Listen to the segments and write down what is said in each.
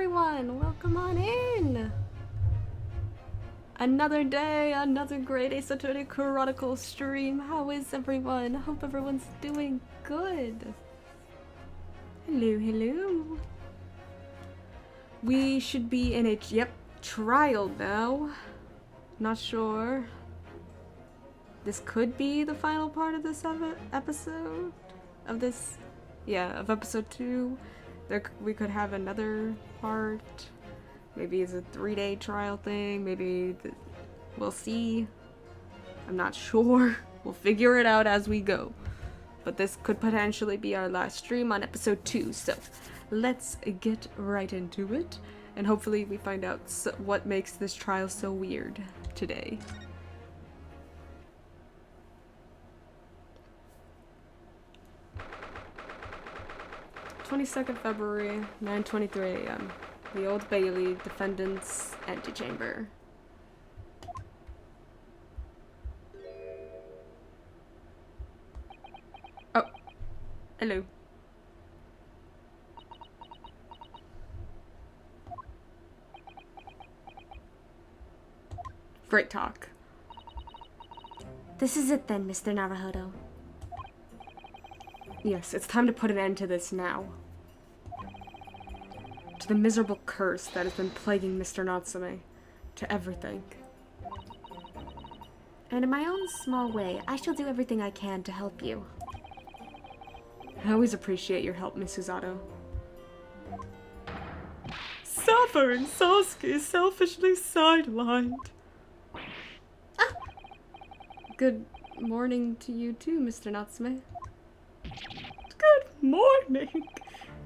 everyone! Welcome on in! Another day, another Great Ace Attorney Chronicles stream. How is everyone? Hope everyone's doing good. Hello, hello. We should be in a, trial now. Not sure. This could be the final part of this episode. Of episode 2. We could have another part. Maybe it's a 3-day trial thing. Maybe we'll see. I'm not sure. We'll figure it out as we go. But this could potentially be our last stream on episode 2. So let's get right into it. And hopefully we find out what makes this trial so weird today. 22nd February, 9:23 a.m. The Old Bailey, defendant's antechamber. Oh, hello. Great talk. This is it then, Mr. Naruhodo. Yes, it's time to put an end to this now. To the miserable curse that has been plaguing Mr. Natsume. To everything. And in my own small way, I shall do everything I can to help you. I always appreciate your help, Miss Usato. Suffering Sasuke selfishly sidelined. Ah! Good morning to you too, Mr. Natsume. Good morning!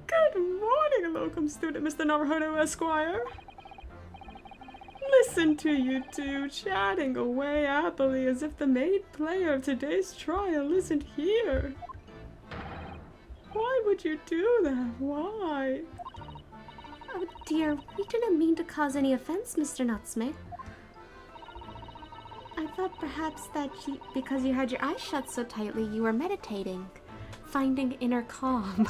Good morning, locum student Mr. Naruhodo Esquire. Listen to you two chatting away happily as if the main player of today's trial isn't here. Why would you do that? Why? Oh dear, we didn't mean to cause any offense, Mr. Natsume. I thought perhaps that because you had your eyes shut so tightly, you were meditating, finding inner calm.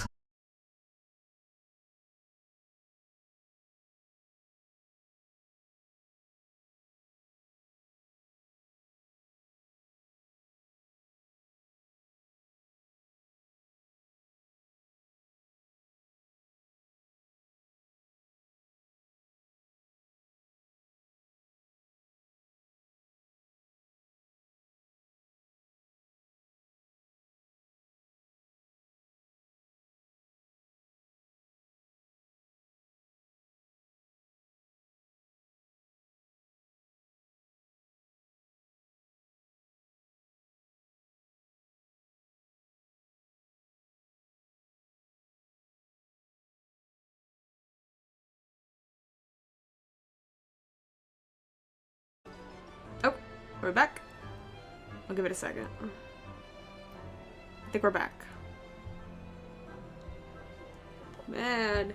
Oh, we're back. I'll give it a second. I think we're back. Man.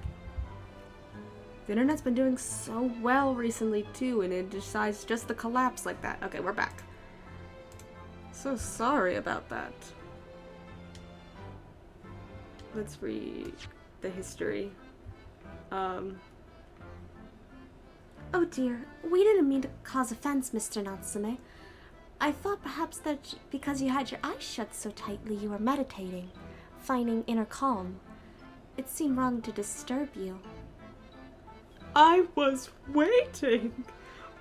The internet's been doing so well recently too, and it decides just to collapse like that. Okay, we're back. So sorry about that. Let's read the history. Oh dear, we didn't mean to cause offense, Mr. Natsume. I thought perhaps that because you had your eyes shut so tightly, you were meditating, finding inner calm. It seemed wrong to disturb you. I was waiting.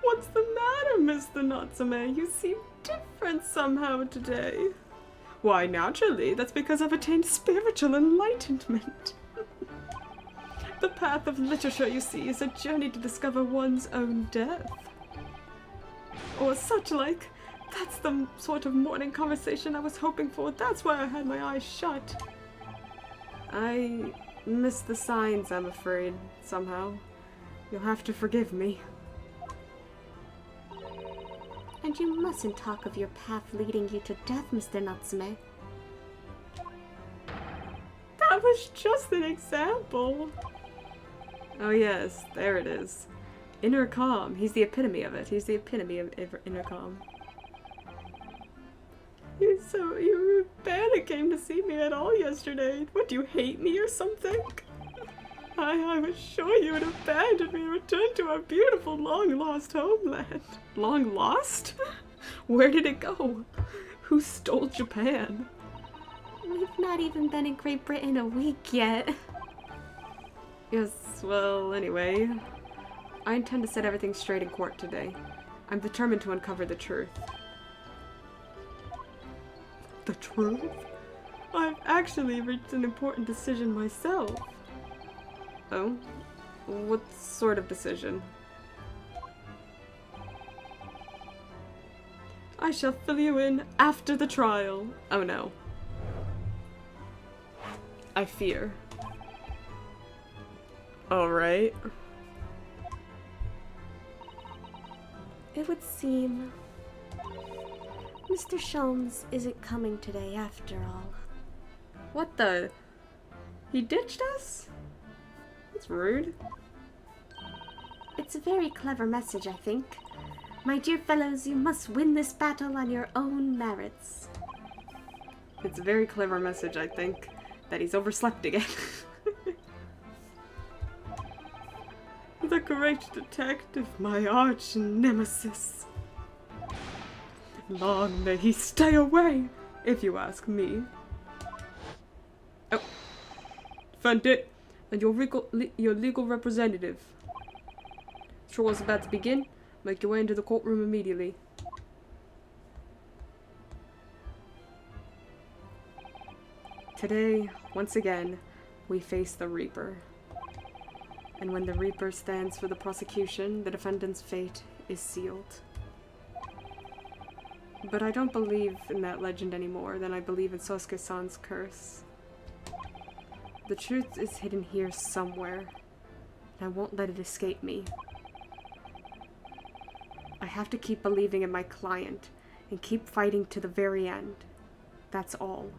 What's the matter, Mr. Natsume? You seem different somehow today. Why, naturally, that's because I've attained spiritual enlightenment. The path of literature, you see, is a journey to discover one's own death. Or such like. That's the sort of morning conversation I was hoping for. That's why I had my eyes shut. I missed the signs, I'm afraid, somehow. You'll have to forgive me. And you mustn't talk of your path leading you to death, Mr. Natsume. That was just an example. Oh yes, there it is. Inner calm. He's the epitome of it. He's the epitome of inner calm. You barely came to see me at all yesterday. What, do you hate me or something? I was sure you would abandon me and return to our beautiful long-lost homeland. Long lost? Where did it go? Who stole Japan? We've not even been in Great Britain a week yet. Yes, well, anyway. I intend to set everything straight in court today. I'm determined to uncover the truth. The truth? I've actually reached an important decision myself. Oh? What sort of decision? I shall fill you in after the trial. Oh no. I fear. Alright. It would seem Mr. Sholmes isn't coming today after all. What the? He ditched us? That's rude. It's a very clever message, I think. My dear fellows, you must win this battle on your own merits. It's a very clever message, I think, that he's overslept again. The great detective, my arch nemesis. Long may he stay away, if you ask me. Oh. Defendant, and your legal representative. Trial is about to begin. Make your way into the courtroom immediately. Today, once again, we face the Reaper. And when the Reaper stands for the prosecution, the defendant's fate is sealed. But I don't believe in that legend anymore than I believe in Sosuke-san's curse. The truth is hidden here somewhere, and I won't let it escape me. I have to keep believing in my client, and keep fighting to the very end. That's all.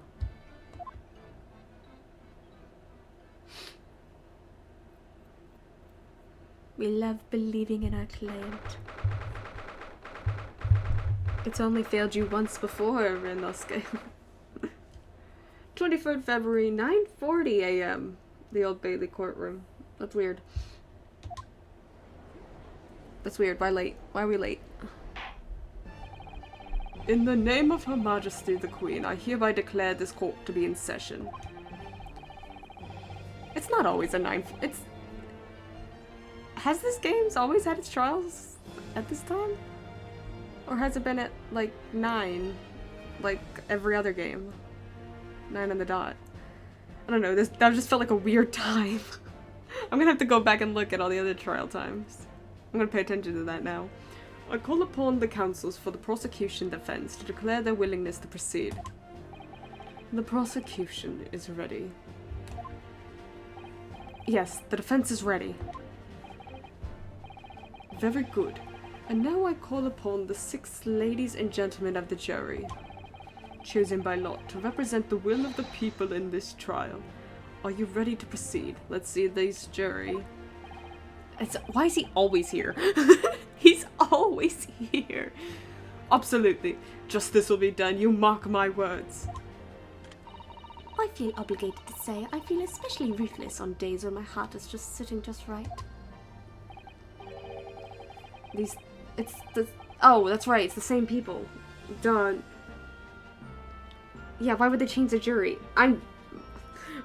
We love believing in our client. It's only failed you once before, Renosuke. 23rd February, 9:40 a.m. The Old Bailey courtroom. That's weird. That's weird. Why late? Why are we late? In the name of Her Majesty the Queen, I hereby declare this court to be in session. It's not always a 9. It's... Has this game's always had its trials at this time? Or has it been at, like, 9? Like every other game? 9 on the dot. I don't know, that just felt like a weird time. I'm gonna have to go back and look at all the other trial times. I'm gonna pay attention to that now. I call upon the counsels for the prosecution defense to declare their willingness to proceed. The prosecution is ready. Yes, the defense is ready. Very good. And now I call upon the 6 ladies and gentlemen of the jury, chosen by lot to represent the will of the people in this trial. Are you ready to proceed? Let's see these jury. Why is he always here? He's always here. Absolutely. Justice will be done. You mark my words. I feel obligated to say I feel especially ruthless on days when my heart is just sitting just right. Oh, that's right, it's the same people. Done. Yeah, why would they change the jury?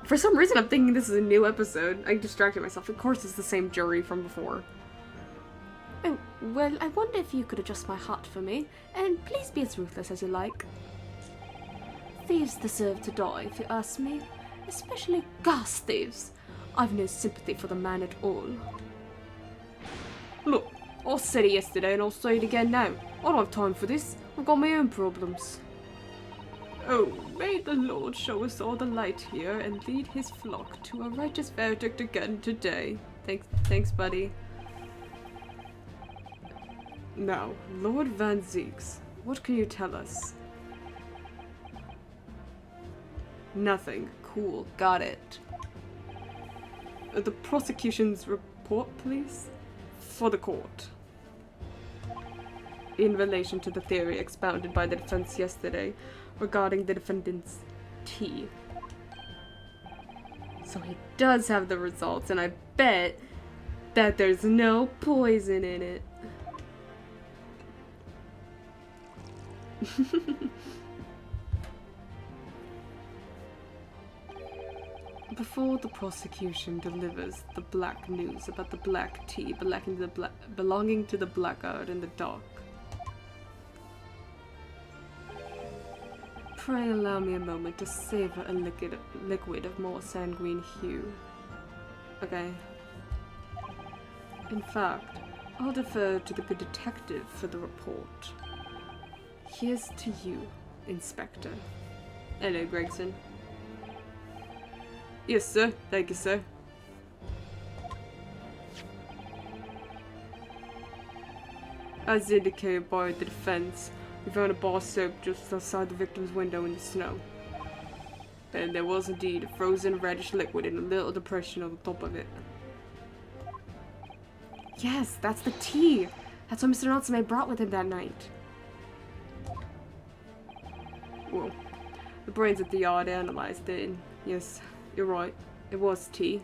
For some reason I'm thinking this is a new episode. I distracted myself. Of course it's the same jury from before. Oh, well, I wonder if you could adjust my heart for me, and please be as ruthless as you like. Thieves deserve to die, if you ask me. Especially gas thieves. I've no sympathy for the man at all. Look, I said it yesterday and I'll say it again now. I don't have time for this. I've got my own problems. Oh, may the Lord show us all the light here and lead his flock to a righteous verdict again today. Thanks, buddy. Now, Lord Van Zeeks, what can you tell us? Nothing. Cool. Got it. The prosecution's report, please? For the court. In relation to the theory expounded by the defense yesterday regarding the defendant's tea. So he does have the results, and I bet that there's no poison in it. Before the prosecution delivers the black news about the black tea belonging to the blackguard in the dark, pray allow me a moment to savor a liquid of more sanguine hue. Okay. In fact, I'll defer to the good detective for the report. Here's to you, Inspector. Hello, Gregson. Yes, sir. Thank you, sir. As indicated by the defense, we found a bar of soap just outside the victim's window in the snow. And there was indeed a frozen reddish liquid in a little depression on the top of it. Yes, that's the tea! That's what Mr. Natsume brought with him that night. Well, the brains at the yard analyzed it, and yes, you're right, it was tea.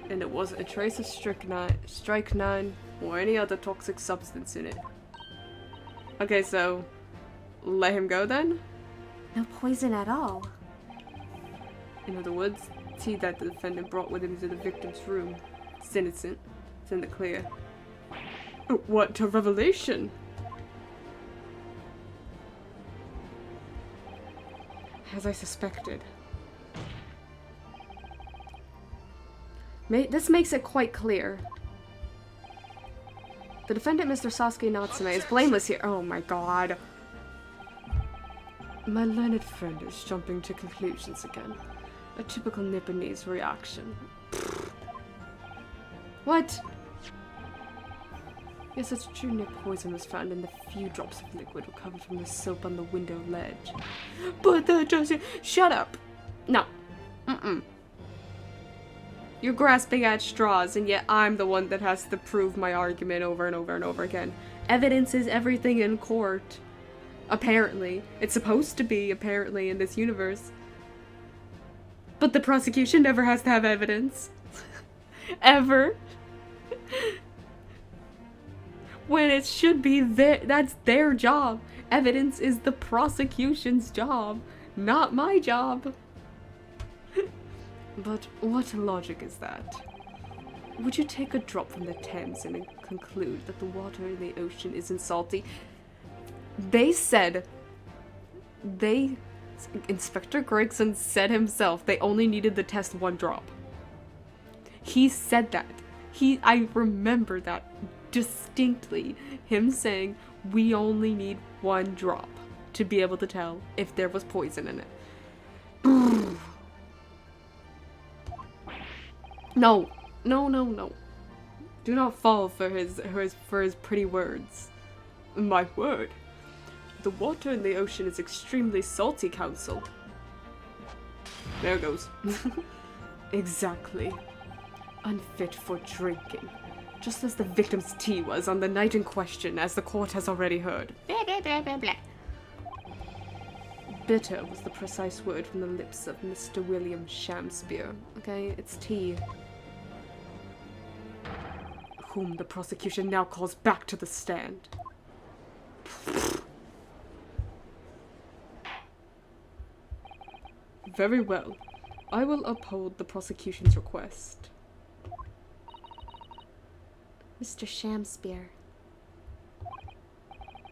And it wasn't a trace of strychnine or any other toxic substance in it. Okay, so let him go then? No poison at all. In other words, tea that the defendant brought with him to the victim's room. It's innocent. It's in the clear. What a revelation! As I suspected. This makes it quite clear. The defendant, Mr. Sasuke Natsume, is blameless here. Oh my god. My learned friend is jumping to conclusions again. A typical Nipponese reaction. What? Yes, it's true nip poison was found in the few drops of liquid recovered from the soap on the window ledge. But that doesn't— Shut up! No. You're grasping at straws, and yet I'm the one that has to prove my argument over and over and over again. Evidence is everything in court. Apparently. It's supposed to be, apparently, in this universe. But the prosecution never has to have evidence. Ever. When it should be that's their job. Evidence is the prosecution's job, not my job. But what logic is that? Would you take a drop from the Thames and conclude that the water in the ocean isn't salty? Inspector Gregson said himself they only needed to test one drop. He said that. I remember that distinctly. Him saying, we only need one drop to be able to tell if there was poison in it. No. Do not fall for his pretty words. My word. The water in the ocean is extremely salty, Counsel. There it goes. Exactly. Unfit for drinking. Just as the victim's tea was on the night in question, as the court has already heard. Blah, blah, blah, blah, blah. Bitter was the precise word from the lips of Mr. William Shamspeare. Okay, it's tea. Whom the prosecution now calls back to the stand. Very well. I will uphold the prosecution's request. Mr. Shamspeare.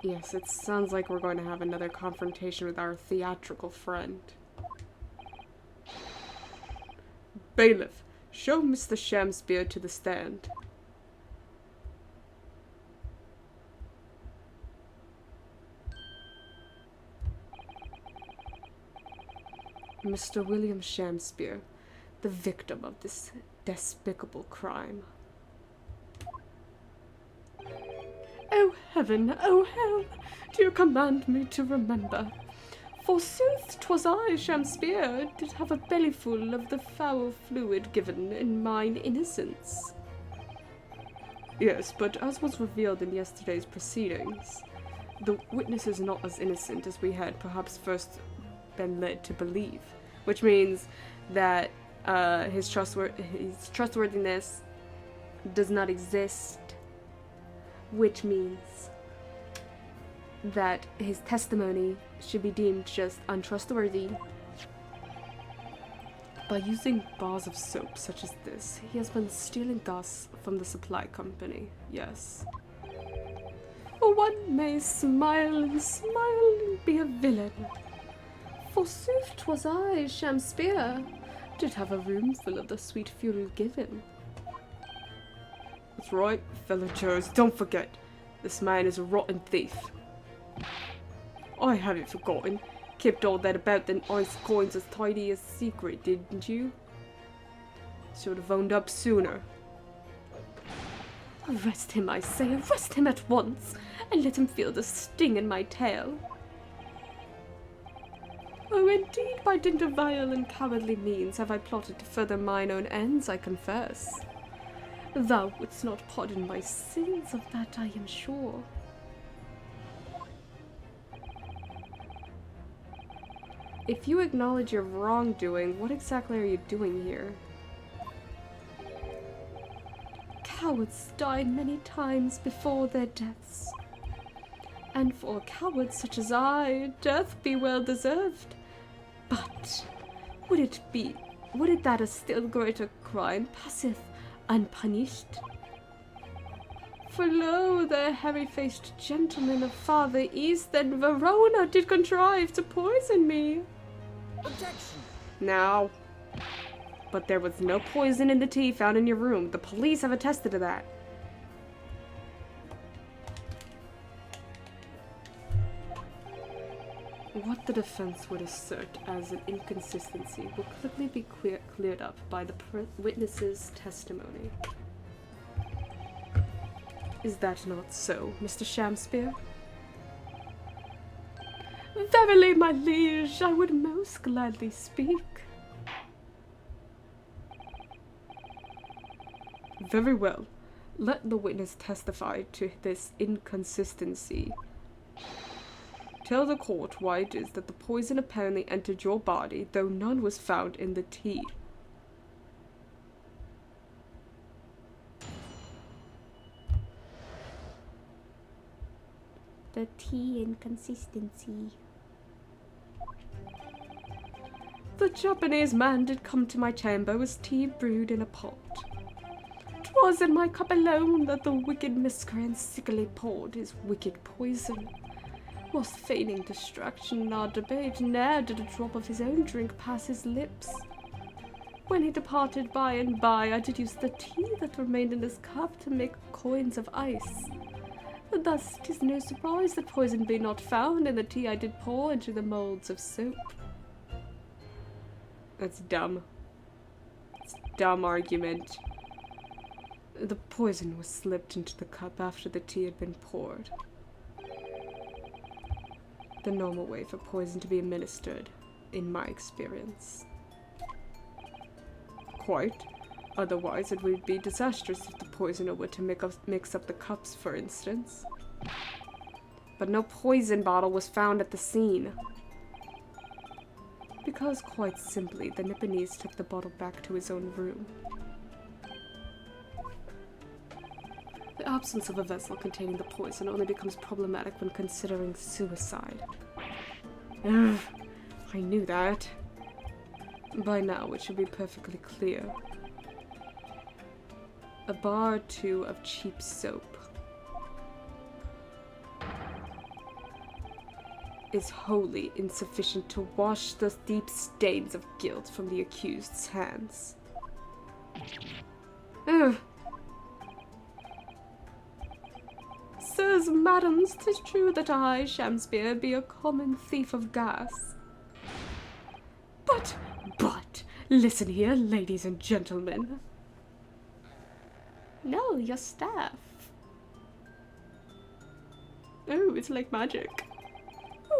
Yes, it sounds like we're going to have another confrontation with our theatrical friend. Bailiff, show Mr. Shamspeare to the stand. Mr. William Shamspeare, the victim of this despicable crime. Oh heaven, oh hell, do you command me to remember? Forsooth, 'twas I, Shamspeare, did have a bellyful of the foul fluid given in mine innocence. Yes, but as was revealed in yesterday's proceedings, the witness is not as innocent as we had perhaps first been led to believe, which means that his trustworthiness does not exist, which means that his testimony should be deemed just untrustworthy. By using bars of soap such as this, he has been stealing gas from the supply company, yes. One may smile and be a villain. Forsooth 'twas I, Shakespeare, did have a room full of the sweet fuel given. That's right, fellow Joes, don't forget, this man is a rotten thief. I haven't forgotten. Kept all that about the ice coins as tidy as secret, didn't you? Should have owned up sooner. Arrest him, I say, arrest him at once, and let him feel the sting in my tail. Oh, indeed, by dint of vile and cowardly means have I plotted to further mine own ends, I confess. Thou wouldst not pardon my sins, of that I am sure. If you acknowledge your wrongdoing, what exactly are you doing here? Cowards die many times before their deaths. And for a coward such as I, death be well deserved. But would it that a still greater crime passeth unpunished? For lo, the hairy-faced gentleman of farther east than Verona did contrive to poison me. Objection! Now. But there was no poison in the tea found in your room. The police have attested to that. What the defense would assert as an inconsistency will quickly be cleared up by the witness's testimony. Is that not so, Mr. Shakespeare? Verily, my liege, I would most gladly speak. Very well. Let the witness testify to this inconsistency. Tell the court why it is that the poison apparently entered your body, though none was found in the tea. The tea inconsistency. The Japanese man did come to my chamber with tea brewed in a pot. 'Twas in my cup alone that the wicked miscreant sickly poured his wicked poison. Was feigning distraction, our debate, ne'er did a drop of his own drink pass his lips. When he departed by and by, I did use the tea that remained in his cup to make coins of ice. Thus 'tis no surprise that poison be not found in the tea I did pour into the moulds of soap. That's dumb. It's a dumb argument. The poison was slipped into the cup after the tea had been poured. The normal way for poison to be administered, in my experience. Quite. Otherwise, it would be disastrous if the poisoner were to mix up the cups, for instance. But no poison bottle was found at the scene. Because, quite simply, the Nipponese took the bottle back to his own room. The absence of a vessel containing the poison only becomes problematic when considering suicide. Ugh, I knew that. By now, it should be perfectly clear. A bar or two of cheap soap is wholly insufficient to wash the deep stains of guilt from the accused's hands. Ugh. Sirs, madams, 'tis true that I, Shakespeare, be a common thief of gas. But, listen here, ladies and gentlemen. No, your staff. Oh, it's like magic.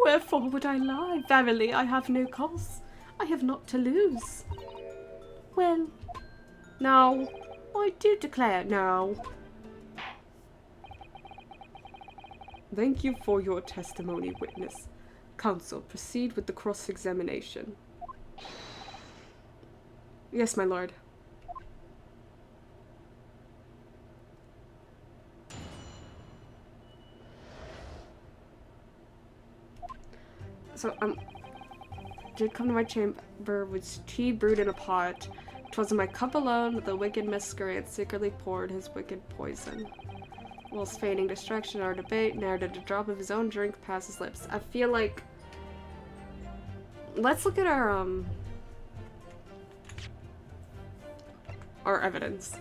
Wherefore would I lie? Verily, I have no cause. I have naught to lose. Well, no, I do declare no. Thank you for your testimony, witness. Counsel, proceed with the cross-examination. Yes, my lord. So, did come to my chamber with tea brewed in a pot. 'Twas in my cup alone that the wicked miscreant secretly poured his wicked poison. Whilst feigning distraction or debate, ne'er did a drop of his own drink pass his lips. I feel like... Let's look at our evidence.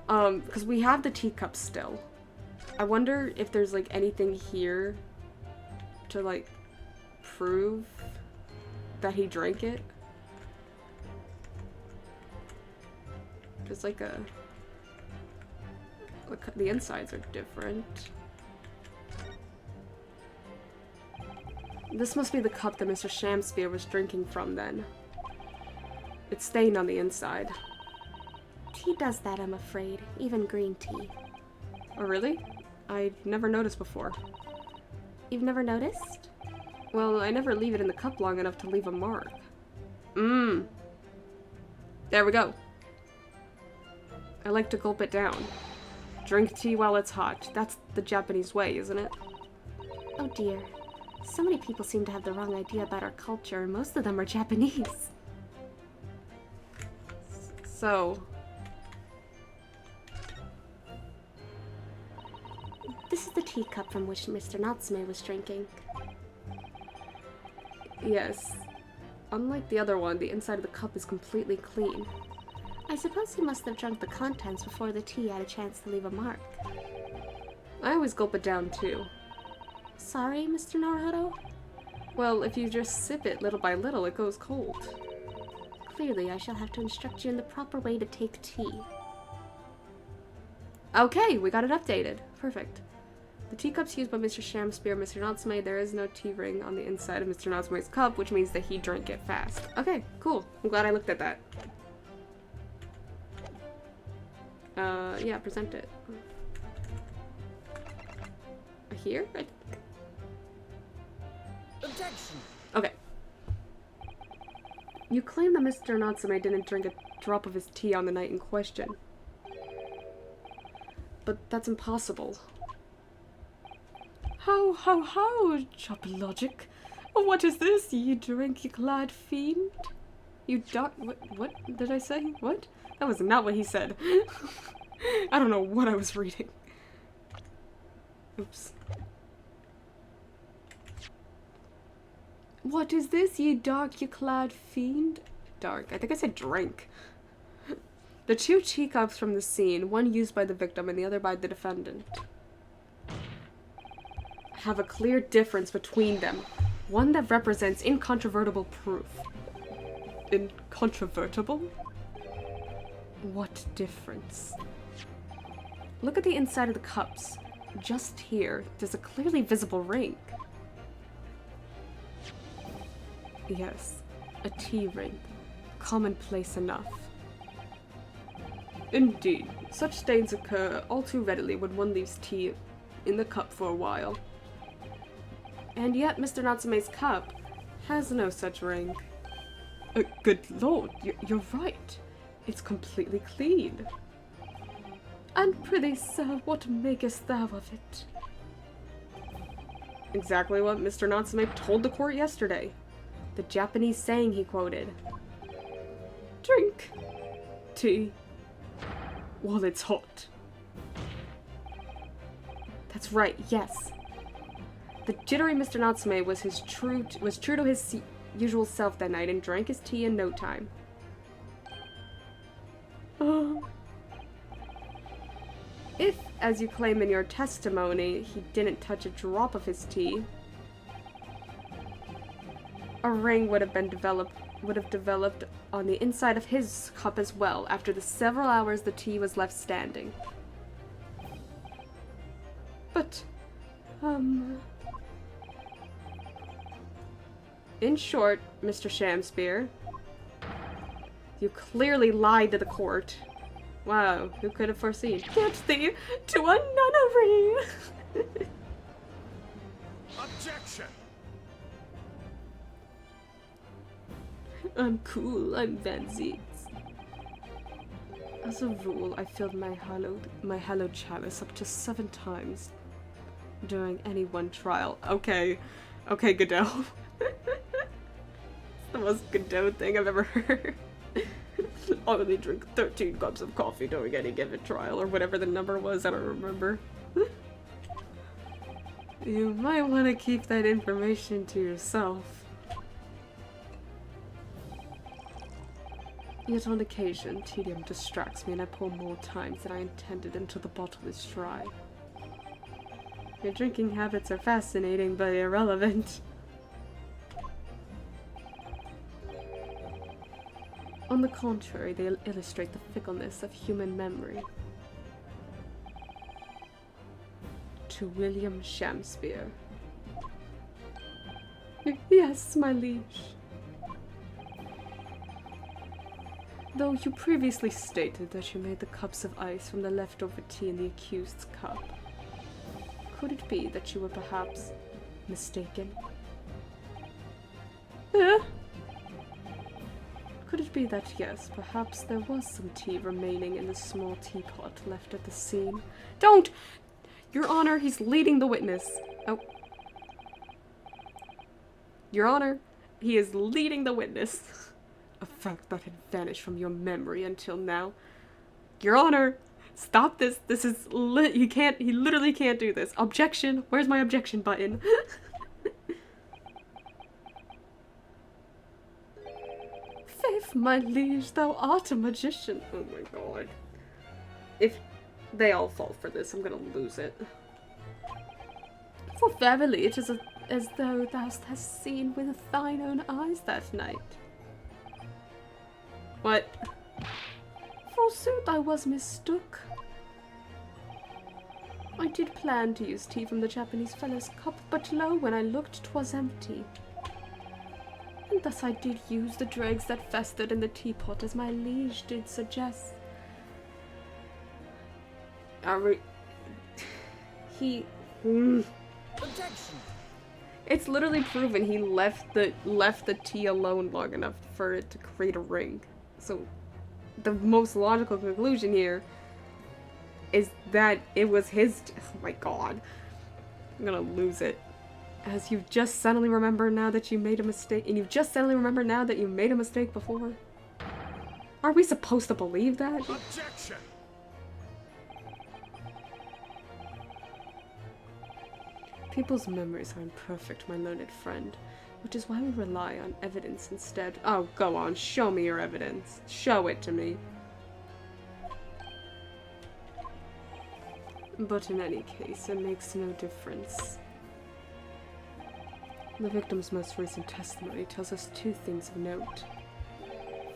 Because we have the teacup still. I wonder if there's, like, anything here to, like, prove that he drank it. There's, like, the insides are different. This must be the cup that Mr. Shamspear was drinking from, then. It's stained on the inside. Tea does that, I'm afraid. Even green tea. Oh, really? I've never noticed before. You've never noticed? Well, I never leave it in the cup long enough to leave a mark. There we go. I like to gulp it down. Drink tea while it's hot. That's the Japanese way, isn't it? Oh dear. So many people seem to have the wrong idea about our culture, and most of them are Japanese. So... This is the teacup from which Mr. Natsume was drinking. Yes. Unlike the other one, the inside of the cup is completely clean. I suppose he must have drunk the contents before the tea had a chance to leave a mark. I always gulp it down, too. Sorry, Mr. Naruto? Well, if you just sip it little by little, it goes cold. Clearly, I shall have to instruct you in the proper way to take tea. Okay, we got it updated. Perfect. The teacups used by Mr. Shamspear and Mr. Natsume, there is no tea ring on the inside of Mr. Natsume's cup, which means that he drank it fast. Okay, cool. I'm glad I looked at that. Yeah, present it. Here? Objection! Okay. You claim that Mr. Natsume didn't drink a drop of his tea on the night in question. But that's impossible. How, chop logic. What is this, ye drink-clad fiend? You what did I say? What? That was not what he said. I don't know what I was reading. Oops. What is this, ye dark-clad fiend? Dark. I think I said drink. The two teacups from the scene, one used by the victim and the other by the defendant, have a clear difference between them. One that represents incontrovertible proof. Incontrovertible? What difference? Look at the inside of the cups. Just here, there's a clearly visible ring. Yes, a tea ring. Commonplace enough. Indeed, such stains occur all too readily when one leaves tea in the cup for a while. And yet Mr. Natsume's cup has no such ring. Good lord, you're right. It's completely clean. And prithee, sir, what makest thou of it? Exactly what Mr. Natsume told the court yesterday. The Japanese saying he quoted. Drink tea while it's hot. That's right, yes. The jittery Mr. Natsume was true to his usual self that night and drank his tea in no time. If, as you claim in your testimony, he didn't touch a drop of his tea, a ring would have developed on the inside of his cup as well after the several hours the tea was left standing. But, in short, Mr. Shamspear, you clearly lied to the court. Wow, who could have foreseen? Get thee to a nunnery! Objection! I'm cool, I'm Vanzies. As a rule, I filled my hallowed chalice up to 7 times during any one trial. Okay, Godot. It's the most Godot thing I've ever heard. I only drink 13 cups of coffee during any given trial, or whatever the number was, I don't remember. You might want to keep that information to yourself. Yet on occasion, tedium distracts me and I pour more times than I intended until the bottle is dry. Your drinking habits are fascinating but irrelevant. On the contrary, they illustrate the fickleness of human memory. To William Shakespeare. Yes, my liege. Though you previously stated that you made the cups of ice from the leftover tea in the accused's cup, could it be that you were perhaps mistaken? Could it be that, yes, perhaps there was some tea remaining in the small teapot left at the scene? Don't! Your Honor, he's leading the witness. Oh. Your Honor, he is leading the witness. A fact that had vanished from your memory until now. Your Honor, stop this. This is he literally can't do this. Objection. Where's my objection button? Faith, my liege, thou art a magician. Oh my god. If they all fall for this, I'm gonna lose it. For verily it is as though thou hast seen with thine own eyes that night. What? Forsooth I was mistook. I did plan to use tea from the Japanese fellow's cup, but lo, when I looked, 'twas empty. And thus I did use the dregs that festered in the teapot, as my liege did suggest. Objection. It's literally proven he left the tea alone long enough for it to create a ring. So, the most logical conclusion here is that it was his. Oh my god, I'm gonna lose it. As you've just suddenly remembered now that you made a mistake, and you've just suddenly remembered now that you made a mistake before. Are we supposed to believe that? Objection. People's memories are imperfect, my learned friend, which is why we rely on evidence instead. Oh, go on, show me your evidence. Show it to me. But in any case, it makes no difference. The victim's most recent testimony tells us 2 things of note.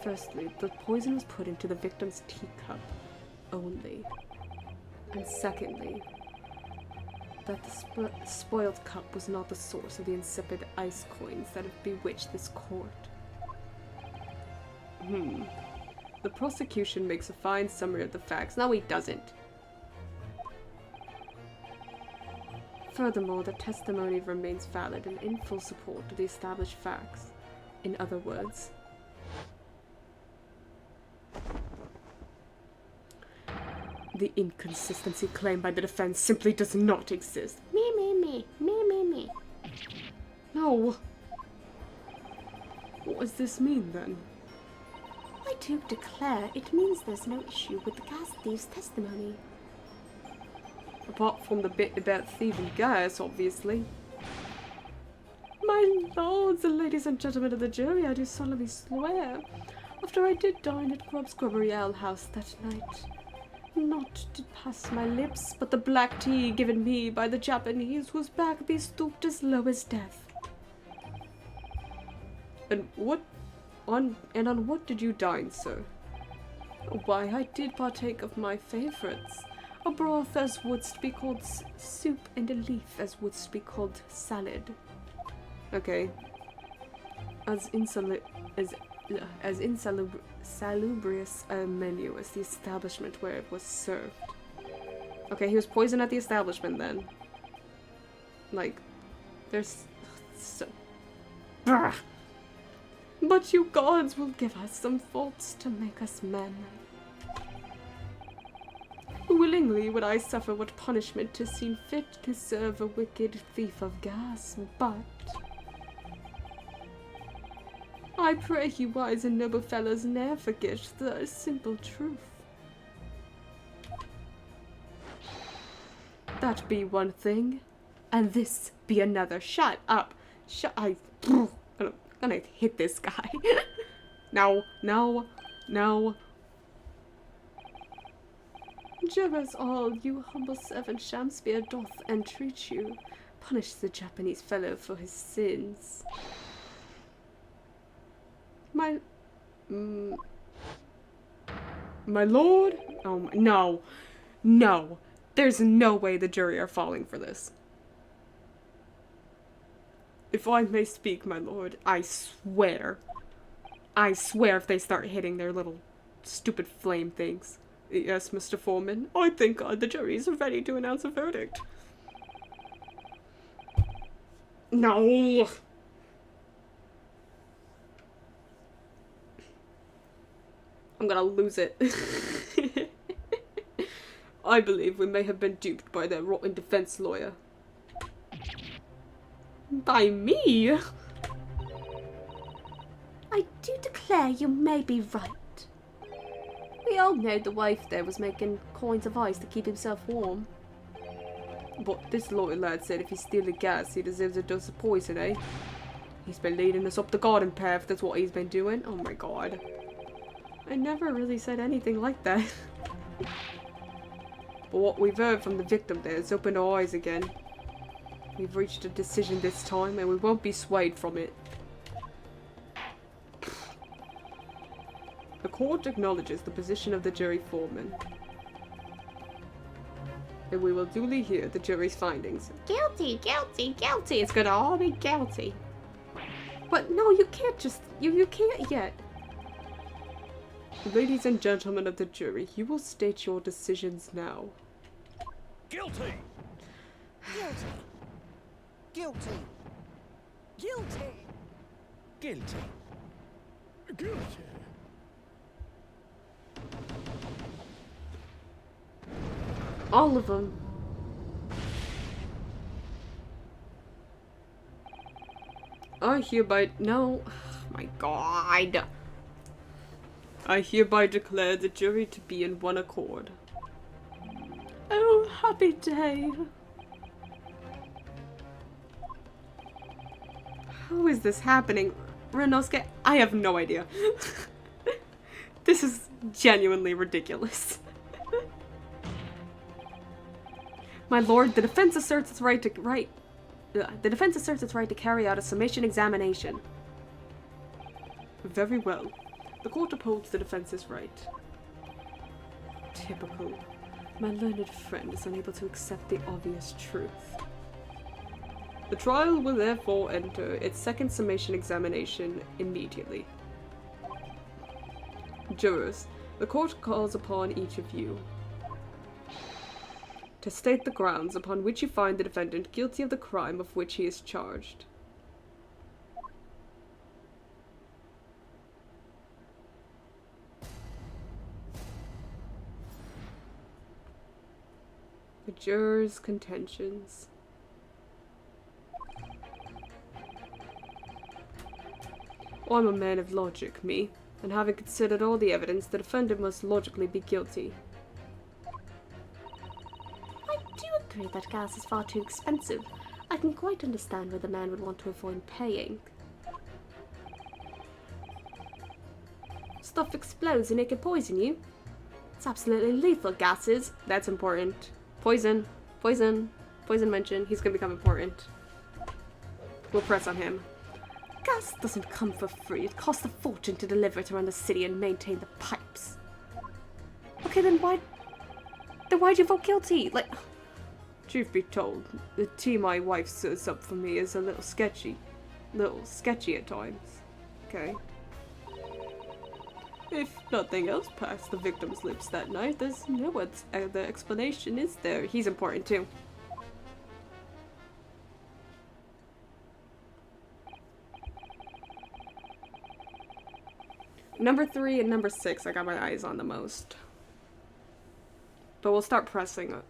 Firstly, the poison was put into the victim's teacup only. And secondly, that the spoiled cup was not the source of the insipid ice coins that have bewitched this court. The prosecution makes a fine summary of the facts. No, he doesn't. Furthermore, the testimony remains valid and in full support of the established facts. In other words, the inconsistency claimed by the defense simply does not exist. Me. No. What does this mean, then? I do declare it means there's no issue with the gas thief's testimony. Apart from the bit about thieving gas, obviously. My lords and ladies and gentlemen of the jury, I do solemnly swear, after I did dine at Grub's Grubbery Ale House that night, not did pass my lips, but the black tea given me by the Japanese whose back be stooped as low as death. And on what did you dine, sir? Why, I did partake of my favorites. A broth as wouldst be called soup, and a leaf as wouldst be called salad. Okay. As insalubrious a menu as the establishment where it was served. Okay, he was poisoned at the establishment then. Like, there's so... But you gods will give us some faults to make us men. Willingly would I suffer what punishment 'tis seen fit to serve a wicked thief of gas, but I pray you wise and noble fellows ne'er forget the simple truth. That be one thing, and this be another. Shut up. I'm gonna hit this guy. No. Jurors all, you humble servant Shakespeare doth entreat you. Punish the Japanese fellow for his sins. My lord? Oh, no. No. There's no way the jury are falling for this. If I may speak, my lord, I swear if they start hitting their little stupid flame things. Yes, Mr. Foreman, I think the juries are ready to announce a verdict. No! I'm gonna lose it. I believe we may have been duped by their rotten defense lawyer. By me? I do declare you may be right. We all know the wife there was making coins of ice to keep himself warm. But this lawyer lad said if he steals the gas, he deserves a dose of poison, eh? He's been leading us up the garden path, that's what he's been doing. Oh my god. I never really said anything like that. But what we've heard from the victim there has opened our eyes again. We've reached a decision this time, and we won't be swayed from it. The court acknowledges the position of the jury foreman. And we will duly hear the jury's findings. Guilty, guilty, guilty! It's gonna all be guilty. But no, you can't just... You can't yet. Ladies and gentlemen of the jury, you will state your decisions now. Guilty! Guilty. Guilty. Guilty. Guilty. Guilty. All of them. I hereby... No. Oh my god. I hereby declare the jury to be in one accord. Oh, happy day. How is this happening? Renosuke, I have no idea. This is genuinely ridiculous. My lord, the defense asserts its right to carry out a summation examination. Very well. The court upholds the defense's right. Typical. My learned friend is unable to accept the obvious truth. The trial will therefore enter its second summation examination immediately. Jurors, the court calls upon each of you to state the grounds upon which you find the defendant guilty of the crime of which he is charged. The jurors' contentions. I'm a man of logic, me, and having considered all the evidence, the defendant must logically be guilty. I do agree that gas is far too expensive. I can quite understand why the man would want to avoid paying. Stuff explodes and it can poison you. It's absolutely lethal, gases. That's important. Poison. Poison. Poison mention. He's gonna become important. We'll press on him. Gas doesn't come for free. It costs a fortune to deliver it around the city and maintain the pipes. Okay, then why'd you vote guilty? Like, truth be told, the tea my wife serves up for me is a little sketchy. At times. Okay. If nothing else passed the victim's lips that night, there's no other explanation, is there? He's important too. Number 3 and number 6 I got my eyes on the most. But we'll start pressing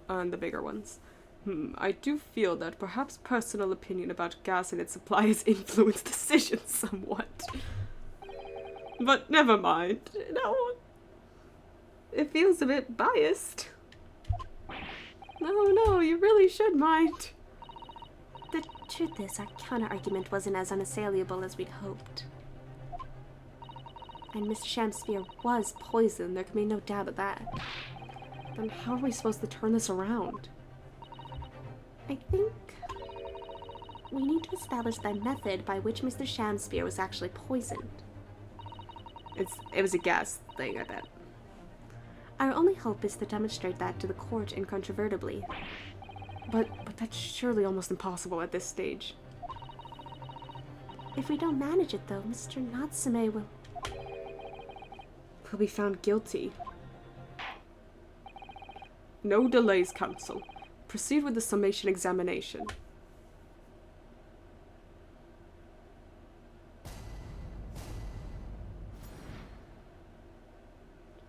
on the bigger ones. I do feel that perhaps personal opinion about gas and its supply has influenced decisions somewhat. But never mind. No. It feels a bit biased. No, you really should mind. The truth is, our counter-argument wasn't as unassailable as we'd hoped. And Mr. Shamspeare was poisoned, there can be no doubt of that. Then how are we supposed to turn this around? I think we need to establish the method by which Mr. Shamspeare was actually poisoned. It was a gas thing, I bet. Our only hope is to demonstrate that to the court incontrovertibly. But that's surely almost impossible at this stage. If we don't manage it, though, Mr. Natsume will... He'll be found guilty. No delays, counsel. Proceed with the summation examination.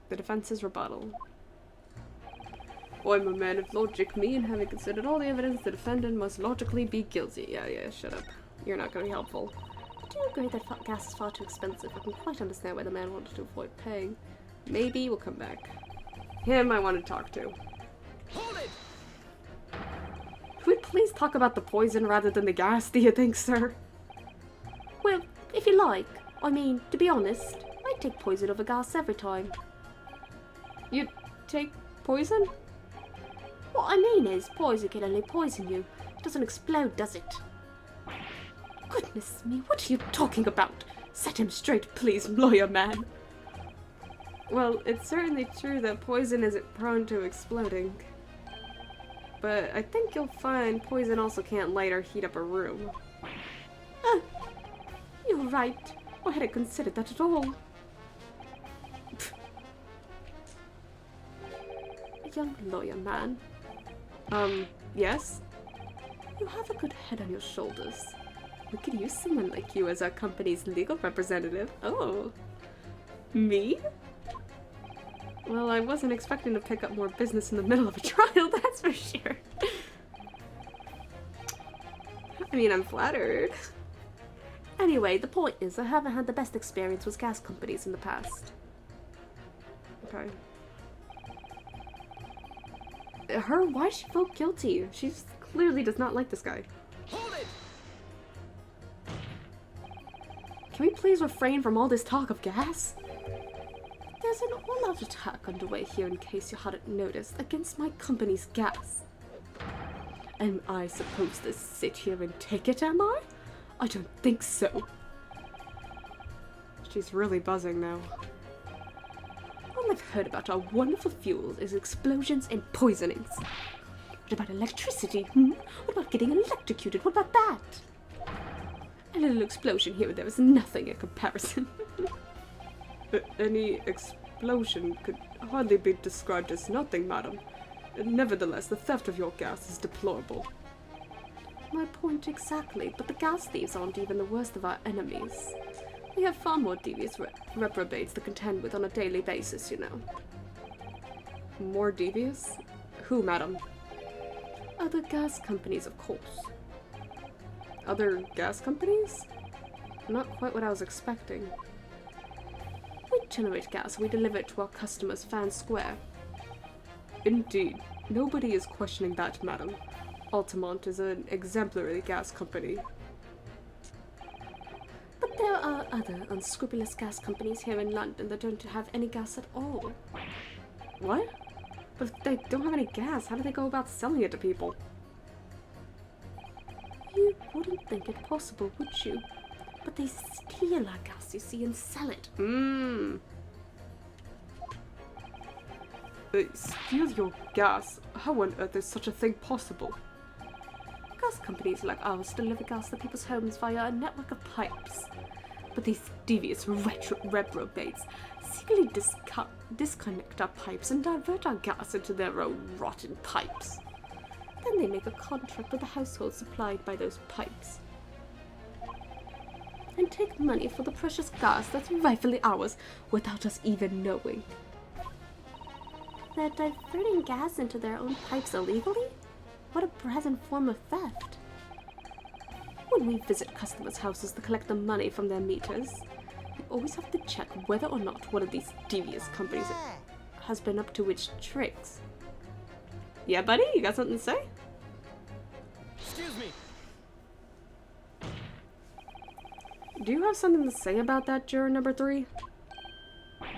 The defense's rebuttal. I'm a man of logic, me, and having considered all the evidence, the defendant must logically be guilty. Yeah, shut up. You're not gonna be helpful. Do you agree that gas is far too expensive? I can quite understand why the man wanted to avoid paying. Maybe we'll come back. Him I want to talk to. Hold it! Could we please talk about the poison rather than the gas, do you think, sir? Well, if you like. I mean, to be honest, I'd take poison over gas every time. You'd take poison? What I mean is, poison can only poison you. It doesn't explode, does it? Goodness me, what are you talking about? Set him straight, please, lawyer man. Well, it's certainly true that poison isn't prone to exploding. But I think you'll find poison also can't light or heat up a room. You're right. I hadn't considered that at all. Young lawyer man. Yes? You have a good head on your shoulders. We could use someone like you as our company's legal representative. Oh. Me? Well, I wasn't expecting to pick up more business in the middle of a trial, that's for sure. I mean, I'm flattered. Anyway, the point is, I haven't had the best experience with gas companies in the past. Okay. Her? Why she vote guilty? She clearly does not like this guy. Hold it! Can we please refrain from all this talk of gas? There's an all-out attack underway here, in case you hadn't noticed, against my company's gas. Am I supposed to sit here and take it, am I? I don't think so. She's really buzzing now. All I've heard about our wonderful fuels is explosions and poisonings. What about electricity, What about getting electrocuted? What about that? A little explosion here and there is nothing in comparison. Any explosion could hardly be described as nothing, madam. Nevertheless, the theft of your gas is deplorable. My point exactly, but the gas thieves aren't even the worst of our enemies. We have far more devious reprobates to contend with on a daily basis, you know. More devious? Who, madam? Other gas companies, of course. Other gas companies? Not quite what I was expecting. We generate gas, we deliver it to our customers fair and square. Indeed. Nobody is questioning that, madam. Altamont is an exemplary gas company. But there are other unscrupulous gas companies here in London that don't have any gas at all. What? But if they don't have any gas, how do they go about selling it to people? You wouldn't think it possible, would you? But they steal our gas, you see, and sell it. They steal your gas? How on earth is such a thing possible? Gas companies like ours deliver gas to people's homes via a network of pipes. But these devious reprobates secretly disconnect our pipes and divert our gas into their own rotten pipes. Then they make a contract with the household supplied by those pipes. and take money for the precious gas that's rightfully ours without us even knowing. They're diverting gas into their own pipes illegally? What a brazen form of theft. When we visit customers' houses to collect the money from their meters, we always have to check whether or not one of these devious companies Yeah. has been up to which tricks. Yeah, buddy? You got something to say? Excuse me. Do you have something to say about that, juror number 3?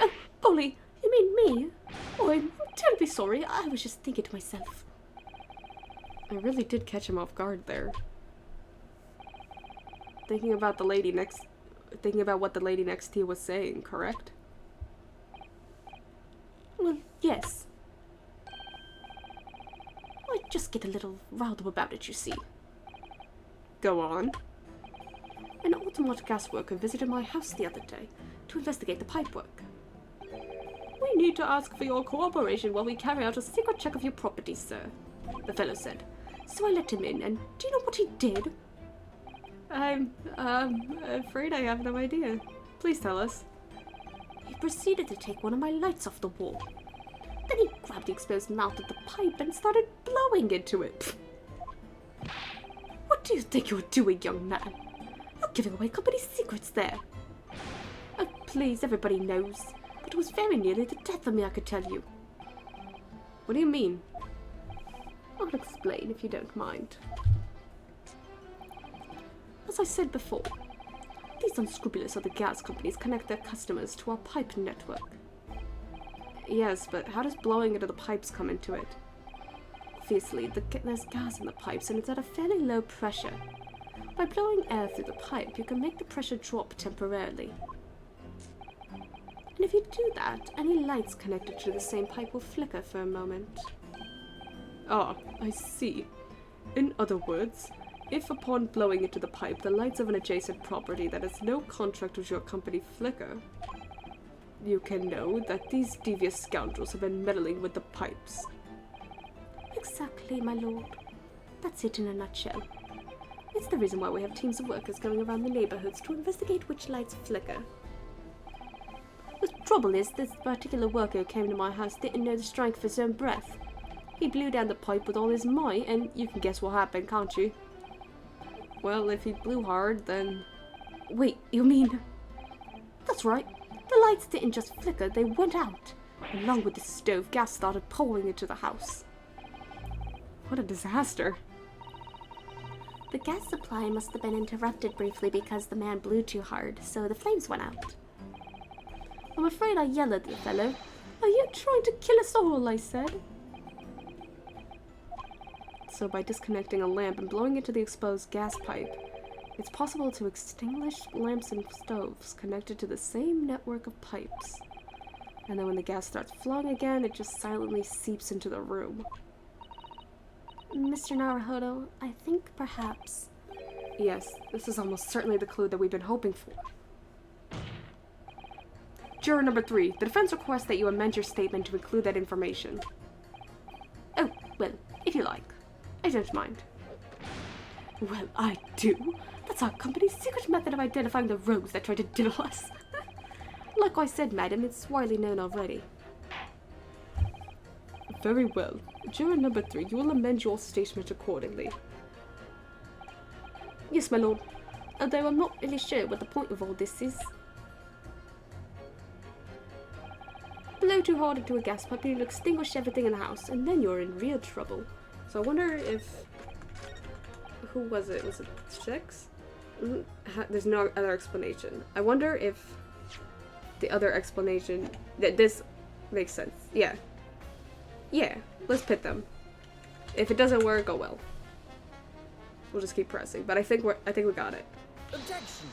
Oh, Polly, you mean me? Oh, I'm terribly sorry. I was just thinking to myself. I really did catch him off guard there. Thinking about what the lady next to you was saying, correct? Well, yes. I just get a little riled up about it, you see. Go on. An automatic gas worker visited my house the other day to investigate the pipe work. We need to ask for your cooperation while we carry out a secret check of your property, sir, the fellow said. So I let him in, and do you know what he did? I'm afraid I have no idea. Please tell us. He proceeded to take one of my lights off the wall. Then he grabbed the exposed mouth of the pipe and started blowing into it. What do you think you're doing, young man? You're giving away company secrets there. Oh, please, everybody knows. But it was very nearly the death of me, I could tell you. What do you mean? I'll explain if you don't mind. As I said before, these unscrupulous other gas companies connect their customers to our pipe network. Yes, but how does blowing into the pipes come into it? Obviously, there's gas in the pipes and it's at a fairly low pressure. By blowing air through the pipe, you can make the pressure drop temporarily. And if you do that, any lights connected to the same pipe will flicker for a moment. Ah, I see. In other words, if upon blowing into the pipe, the lights of an adjacent property that has no contract with your company flicker, you can know that these devious scoundrels have been meddling with the pipes. Exactly, my lord. That's it in a nutshell. It's the reason why we have teams of workers going around the neighborhoods to investigate which lights flicker. The trouble is, this particular worker who came to my house didn't know the strength of his own breath. He blew down the pipe with all his might, and you can guess what happened, can't you? Well, if he blew hard, then... Wait, you mean... That's right. The lights didn't just flicker, they went out. Along with the stove, gas started pouring into the house. What a disaster. The gas supply must have been interrupted briefly because the man blew too hard, so the flames went out. I'm afraid I yelled at the fellow. Are you trying to kill us all? I said. So by disconnecting a lamp and blowing into the exposed gas pipe, it's possible to extinguish lamps and stoves connected to the same network of pipes. And then when the gas starts flowing again, it just silently seeps into the room. Mr. Naruhodo, I think perhaps... Yes, this is almost certainly the clue that we've been hoping for. Juror number 3, the defense requests that you amend your statement to include that information. Oh, well, if you like. I don't mind. Well, I do. That's our company's secret method of identifying the rogues that try to diddle us. Like I said, madam, it's widely known already. Very well. Juror number 3, you will amend your statement accordingly. Yes, my lord. Although I'm not really sure what the point of all this is. Blow too hard into a gas pipe and you'll extinguish everything in the house, and then you're in real trouble. So I wonder if... Who was it? Was it Six? There's no other explanation. I wonder if the other explanation... that this makes sense. Yeah. Yeah, let's pit them. If it doesn't work, oh well. We'll just keep pressing. But I think we got it. Objection.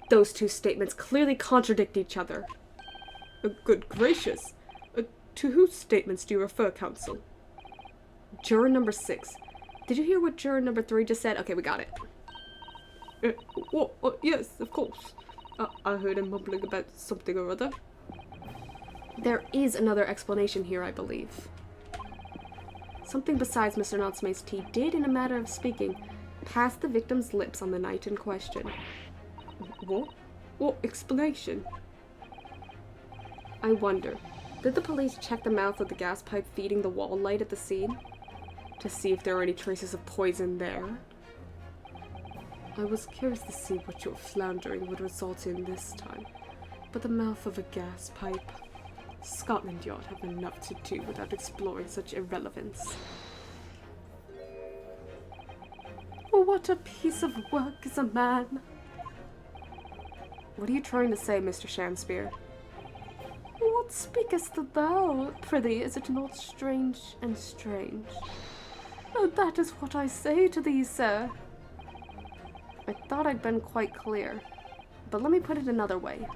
Those two statements clearly contradict each other. Good gracious. To whose statements do you refer, counsel? Juror number 6. Did you hear what juror number 3 just said? Okay, we got it. Yes, of course. I heard him mumbling about something or other. There is another explanation here, I believe. Something besides Mr. Natsume's tea did, in a matter of speaking, past the victim's lips on the night in question. What? What explanation? I wonder, did the police check the mouth of the gas pipe feeding the wall light at the scene? To see if there were any traces of poison there? I was curious to see what your floundering would result in this time, but the mouth of a gas pipe. Scotland Yard have enough to do without exploring such irrelevance. What a piece of work is a man! What are you trying to say, Mr. Shakespeare? What speakest thou? Prithee, is it not strange and strange? Oh, that is what I say to thee, sir. I thought I'd been quite clear, but let me put it another way.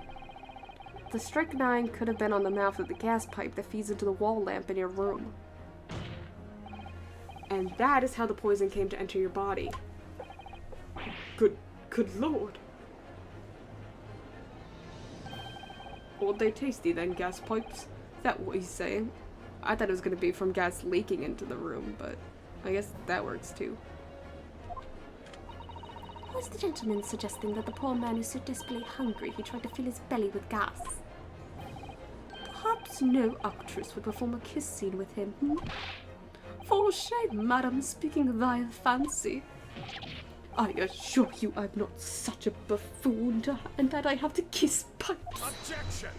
The strychnine could have been on the mouth of the gas pipe that feeds into the wall lamp in your room. And that is how the poison came to enter your body. Good lord. Well, they tasty then, gas pipes? Is that what he's saying? I thought it was gonna be from gas leaking into the room, but I guess that works too. Was the gentleman suggesting that the poor man is so desperately hungry he tried to fill his belly with gas? Perhaps no actress would perform a kiss scene with him, hmm? For shame, madam, speaking thy fancy. I assure you I'm not such a buffoon and that I have to kiss pipes. Objection!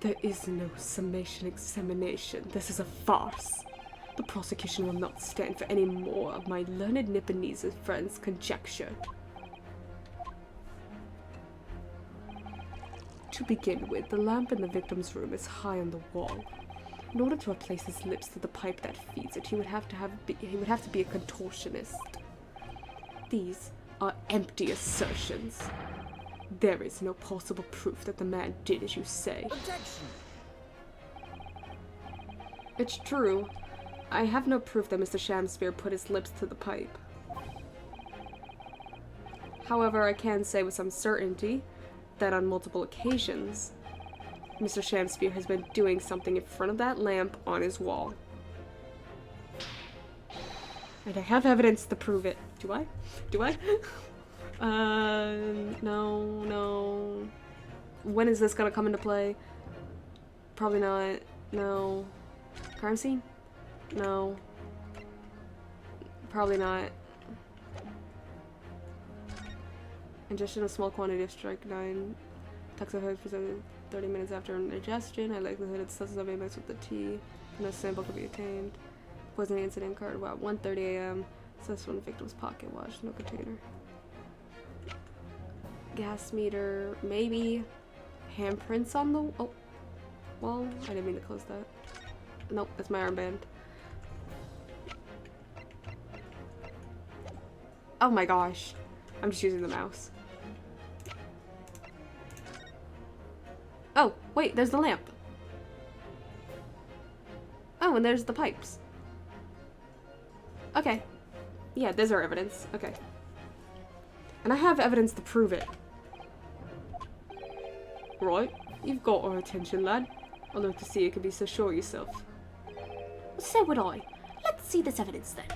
There is no summation examination. This is a farce. The prosecution will not stand for any more of my learned Nipponese friend's conjecture. To begin with, the lamp in the victim's room is high on the wall. In order to replace his lips to the pipe that feeds it, he would have to be a contortionist. These are empty assertions. There is no possible proof that the man did as you say. Objection! It's true. I have no proof that Mr. Shakespeare put his lips to the pipe. However, I can say with some certainty that on multiple occasions, Mr. Shakespeare has been doing something in front of that lamp on his wall. And I have evidence to prove it. Do I? Do I? No. When is this gonna come into play? Probably not. No. Crime scene? No. Probably not. Ingestion of small quantity of strychnine. Toxified for 30 minutes after ingestion. High likelihood its substance may mix with the tea. No sample could be obtained. Poisoning incident occurred about 1:30 a.m. Access from the victim's pocket watch. No container. Gas meter. Maybe. Handprints on the... Oh. Well, I didn't mean to close that. Nope, that's my armband. Oh my gosh. I'm just using the mouse. Oh, wait, there's the lamp. Oh, and there's the pipes. Okay. Yeah, there's our evidence. Okay. And I have evidence to prove it. Right. You've got our attention, lad. I'd love to see you can be so sure of yourself. So would I. Let's see this evidence then.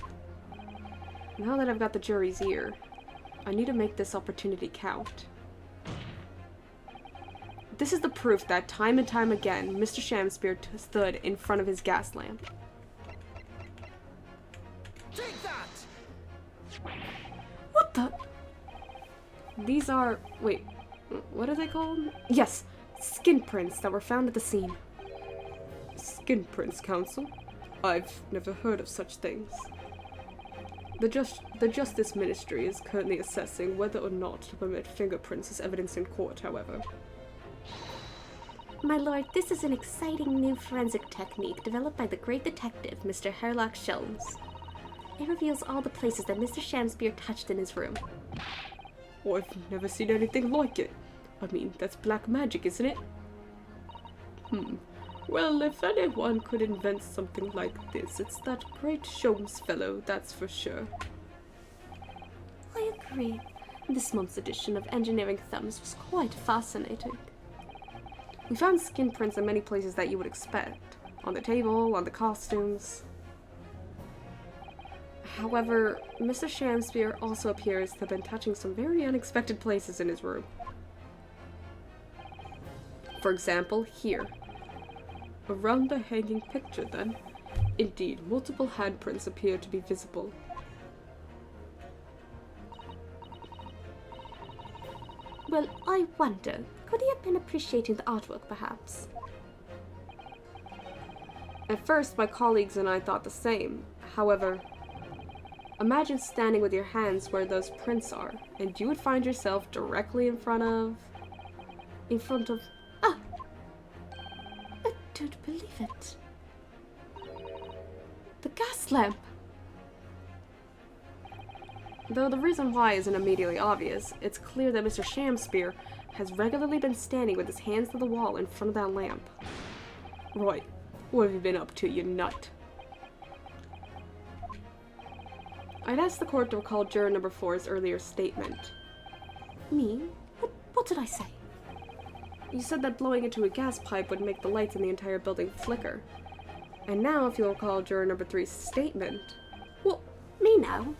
Now that I've got the jury's ear, I need to make this opportunity count. This is the proof that time and time again, Mr. Shakespeare stood in front of his gas lamp. Take that! What the? These are... Wait, what are they called? Yes, skin prints that were found at the scene. Skin prints, counsel? I've never heard of such things. The Justice Ministry is currently assessing whether or not to permit fingerprints as evidence in court, however. My lord, this is an exciting new forensic technique developed by the great detective, Mr. Herlock Sholmes. It reveals all the places that Mr. Shakespeare touched in his room. Oh, I've never seen anything like it. I mean, that's black magic, isn't it? Well, if anyone could invent something like this, it's that great Sholmes fellow, that's for sure. I agree. This month's edition of Engineering Thumbs was quite fascinating. We found skin prints in many places that you would expect. On the table, on the costumes. However, Mr. Shamspear also appears to have been touching some very unexpected places in his room. For example, here. Around the hanging picture, then. Indeed, multiple handprints appear to be visible. Well, I wonder, could he have been appreciating the artwork, perhaps? At first, my colleagues and I thought the same. However, imagine standing with your hands where those prints are, and you would find yourself directly in front of... Ah! I don't believe it. The gas lamp! Though the reason why isn't immediately obvious, it's clear that Mr. Shamspear has regularly been standing with his hands to the wall in front of that lamp. Right, what have you been up to, you nut? I'd asked the court to recall juror number 4's earlier statement. Me? What did I say? You said that blowing into a gas pipe would make the lights in the entire building flicker. And now, if you'll recall juror number 3's statement... What? Me now?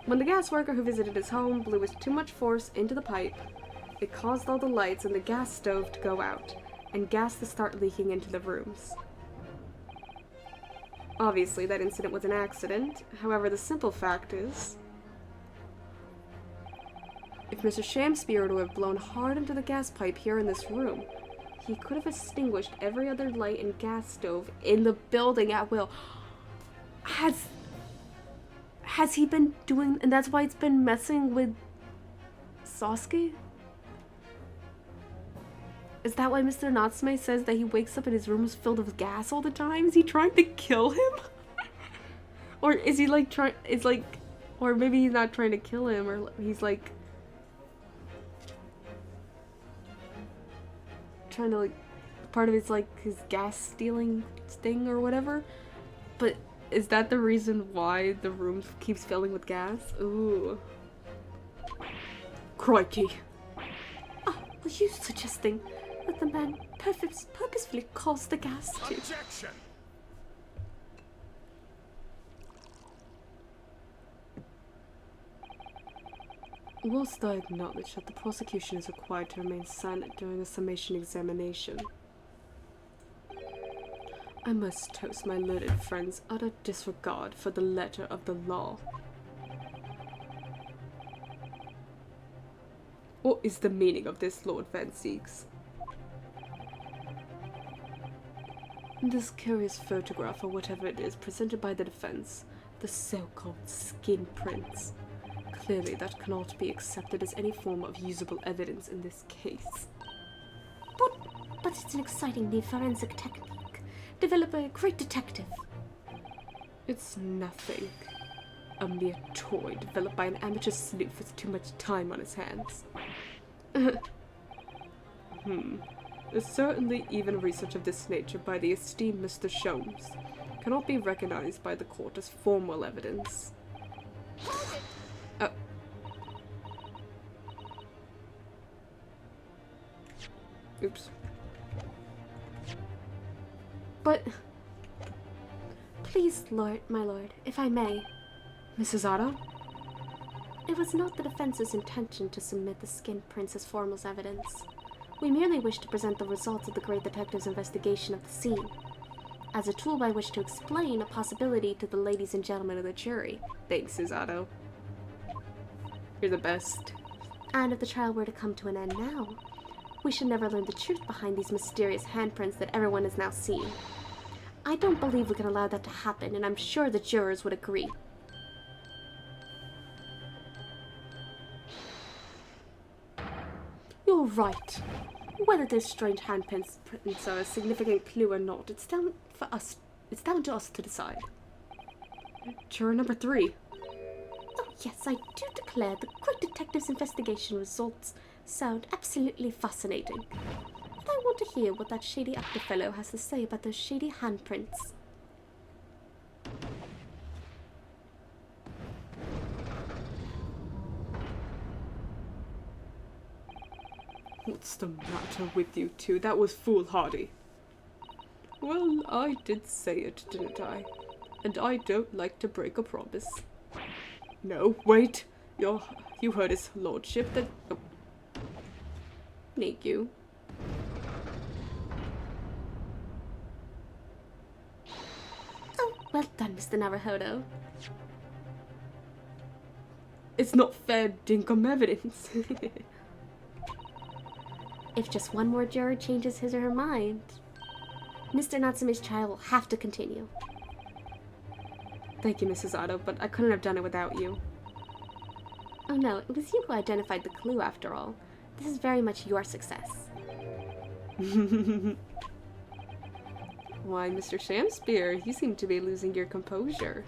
When the gas worker who visited his home blew with too much force into the pipe, it caused all the lights in the gas stove to go out, and gas to start leaking into the rooms. Obviously, that incident was an accident. However, the simple fact is, if Mr. Shamspear were to have blown hard into the gas pipe here in this room, he could have extinguished every other light and gas stove in the building at will. Has he been doing, and that's why it's been messing with Sasuke? Is that why Mr. Natsume says that he wakes up and his room is filled with gas all the time? Is he trying to kill him? Or is he like or maybe he's not trying to kill him, or he's like trying to like, part of it's like his gas stealing thing or whatever. But is that the reason why the room keeps filling with gas? Ooh. Crikey. Oh, are you suggesting that the man purposefully caused the gas to... Objection! Whilst I acknowledge that the prosecution is required to remain silent during a summation examination, I must toast my learned friend's utter disregard for the letter of the law. What is the meaning of this, Lord Van Zieks? This curious photograph, or whatever it is, presented by the defense, the so-called skin prints. Clearly, that cannot be accepted as any form of usable evidence in this case. But it's an exciting new forensic technique, developed by a great detective. It's nothing. A mere toy developed by an amateur sleuth with too much time on his hands. Certainly, even research of this nature by the esteemed Mr. Sholmes cannot be recognized by the court as formal evidence. Oops. But... Please, my lord, if I may. Mrs. Otto? It was not the defense's intention to submit the skin prints as formal evidence. We merely wished to present the results of the great detective's investigation of the scene, as a tool by which to explain a possibility to the ladies and gentlemen of the jury. Thanks, Mrs. Otto. You're the best. And if the trial were to come to an end now, we should never learn the truth behind these mysterious handprints that everyone has now seen. I don't believe we can allow that to happen, and I'm sure the jurors would agree. You're right. Whether those strange handprints are a significant clue or not, it's down to us to decide. Juror number 3. Oh yes, I do declare the great detective's investigation results sound absolutely fascinating. But I want to hear what that shady actor fellow has to say about those shady handprints. What's the matter with you two? That was foolhardy. Well, I did say it, didn't I? and I don't like to break a promise. No, wait. You heard his lordship that... Oh. Thank you. Oh, well done, Mr. Naruhodo. It's not fair dinkum evidence. If just one more juror changes his or her mind, Mr. Natsume's trial will have to continue. Thank you, Mrs. Otto, but I couldn't have done it without you. Oh no, it was you who identified the clue after all. This is very much your success. Why, Mr. Shamspear, you seem to be losing your composure.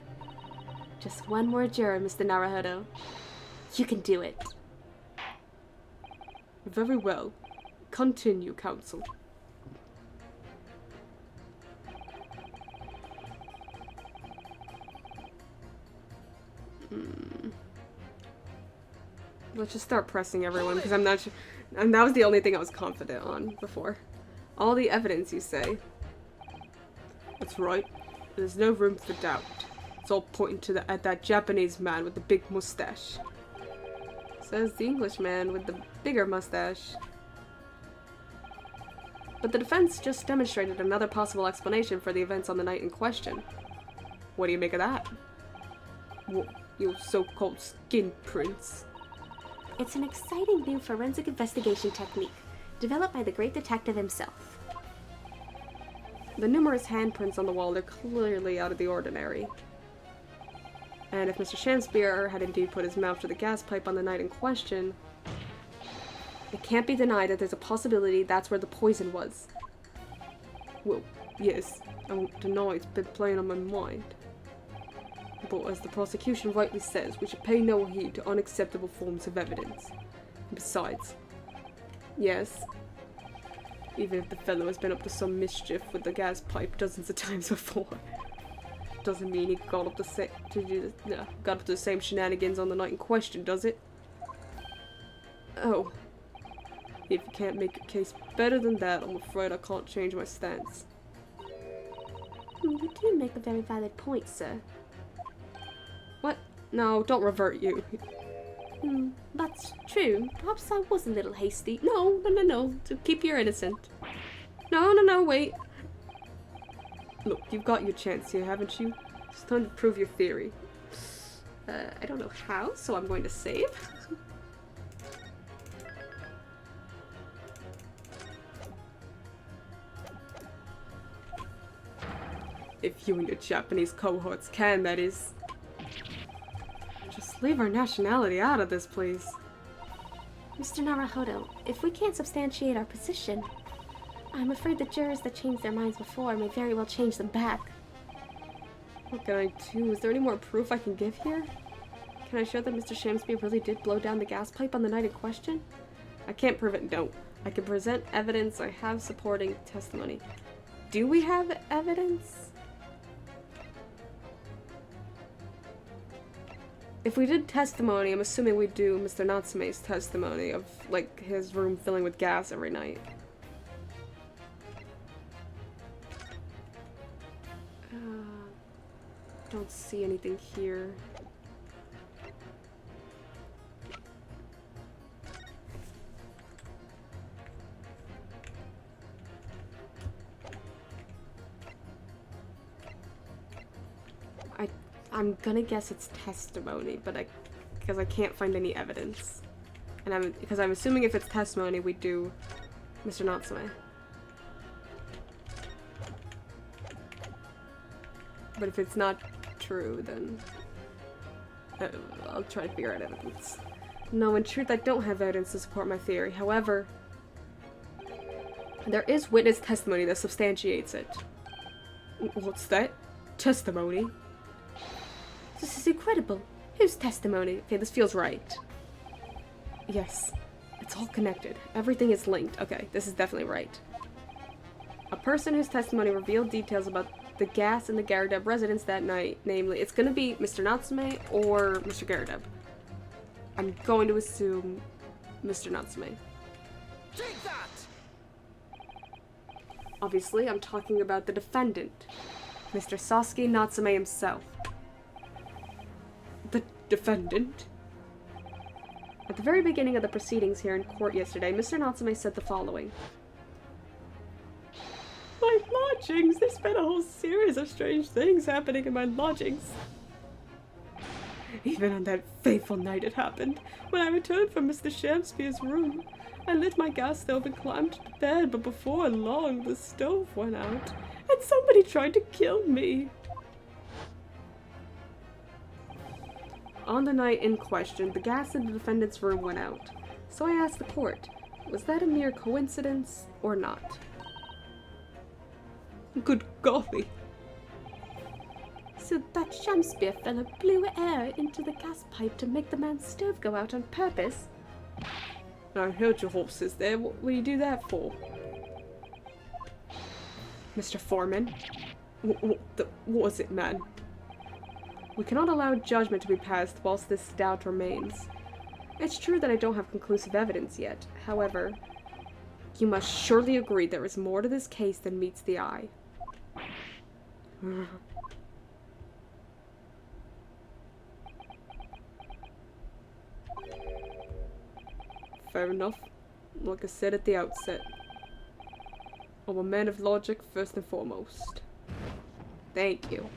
Just one more juror, Mr. Naruhodo. You can do it. Very well. Continue, counsel. Let's just start pressing everyone, because I'm not sure. And that was the only thing I was confident on before. All the evidence, you say. That's right. There's no room for doubt. It's all pointing to at that Japanese man with the big mustache. Says the English man with the bigger mustache. But the defense just demonstrated another possible explanation for the events on the night in question. What do you make of that? What, you so-called skin prints? It's an exciting new forensic investigation technique, developed by the great detective himself. The numerous handprints on the wall are clearly out of the ordinary. And if Mr. Shamspear had indeed put his mouth to the gas pipe on the night in question, it can't be denied that there's a possibility that's where the poison was. Well, yes, I won't deny it's been playing on my mind. But as the prosecution rightly says, we should pay no heed to unacceptable forms of evidence. And besides, yes, even if the fellow has been up to some mischief with the gas pipe dozens of times before, doesn't mean he got up to the same shenanigans on the night in question, does it? Oh. If you can't make your case better than that, I'm afraid I can't change my stance. You do make a very valid point, sir. What? No, don't revert you. That's true. Perhaps I was a little hasty. No. To keep your innocent. No, wait. Look, you've got your chance here, haven't you? It's time to prove your theory. I don't know how, so I'm going to save. If you and your Japanese cohorts can, that is. Just leave our nationality out of this, please. Mr. Naruhodo, if we can't substantiate our position, I'm afraid the jurors that changed their minds before may very well change them back. What can I do? Is there any more proof I can give here? Can I show that Mr. Shamspear really did blow down the gas pipe on the night in question? I can't prove it, no. I can present evidence I have supporting testimony. Do we have evidence? If we did testimony, I'm assuming we'd do Mr. Natsume's testimony of, like, his room filling with gas every night. Don't see anything here. I'm gonna guess it's testimony, but because I can't find any evidence. And because I'm assuming if it's testimony, we do Mr. Natsume. But if it's not true, then I'll try to figure out evidence. No, in truth, I don't have evidence to support my theory. However, there is witness testimony that substantiates it. What's that? Testimony? This is incredible. Whose testimony? Okay, this feels right. Yes. It's all connected. Everything is linked. Okay, this is definitely right. A person whose testimony revealed details about the gas in the Garadeb residence that night, namely, it's gonna be Mr. Natsume or Mr. Garadeb. I'm going to assume Mr. Natsume. Take that! Obviously, I'm talking about the defendant. Mr. Sasuke Natsume himself. The defendant? At the very beginning of the proceedings here in court yesterday, Mr. Natsume said the following. My lodgings! There's been a whole series of strange things happening in my lodgings. Even on that fateful night it happened, when I returned from Mr. Shamspeare's room. I lit my gas stove and climbed to bed, but before long the stove went out, and somebody tried to kill me. On the night in question, the gas in the defendant's room went out. So I asked the court, was that a mere coincidence or not? Good golly. So that Shamspeare fellow blew air into the gas pipe to make the man's stove go out on purpose? I heard your horses there. What do you do that for? Mr. Foreman? What was it, man? We cannot allow judgment to be passed whilst this doubt remains. It's true that I don't have conclusive evidence yet. However, you must surely agree there is more to this case than meets the eye. Fair enough. Like I said at the outset, I'm a man of logic first and foremost. Thank you.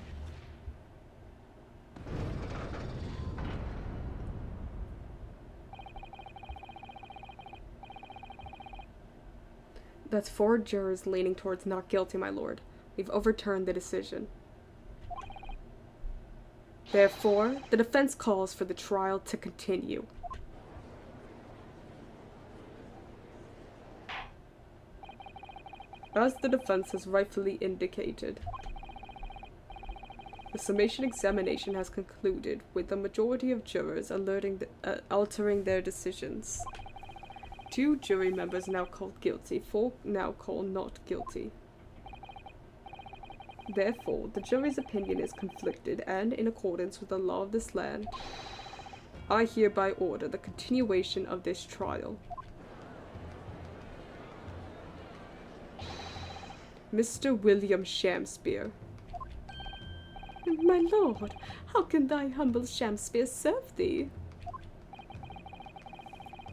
That's 4 jurors leaning towards not guilty, my lord. We've overturned the decision. Therefore, the defense calls for the trial to continue. As the defense has rightfully indicated, the summation examination has concluded with the majority of jurors altering their decisions. 2 jury members now called guilty, 4 now called not guilty. Therefore, the jury's opinion is conflicted, and in accordance with the law of this land, I hereby order the continuation of this trial. Mr. William Shamspeare. My lord, how can thy humble Shamspeare serve thee?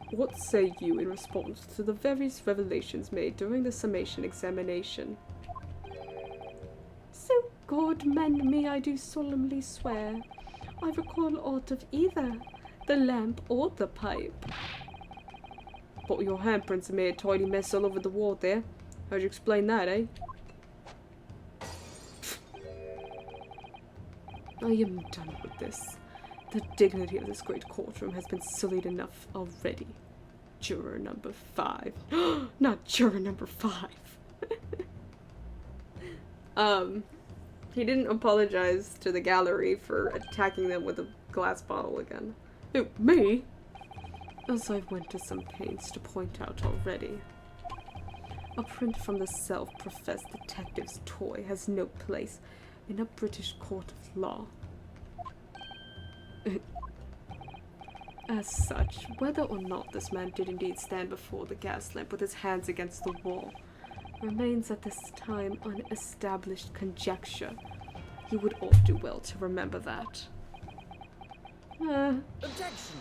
What say you in response to the various revelations made during the summation examination? So God mend me, I do solemnly swear, I recall aught of either the lamp or the pipe. But your handprints are made a tidy mess all over the wall there. How'd you explain that, eh? I am done with this. The dignity of this great courtroom has been sullied enough already. Juror number 5. Not juror number 5. He didn't apologize to the gallery for attacking them with a glass bottle again. Who, me? As I went to some pains to point out already. A print from the self-professed detective's toy has no place in a British court of law. As such, whether or not this man did indeed stand before the gas lamp with his hands against the wall remains at this time unestablished conjecture. You would all do well to remember that. Objection!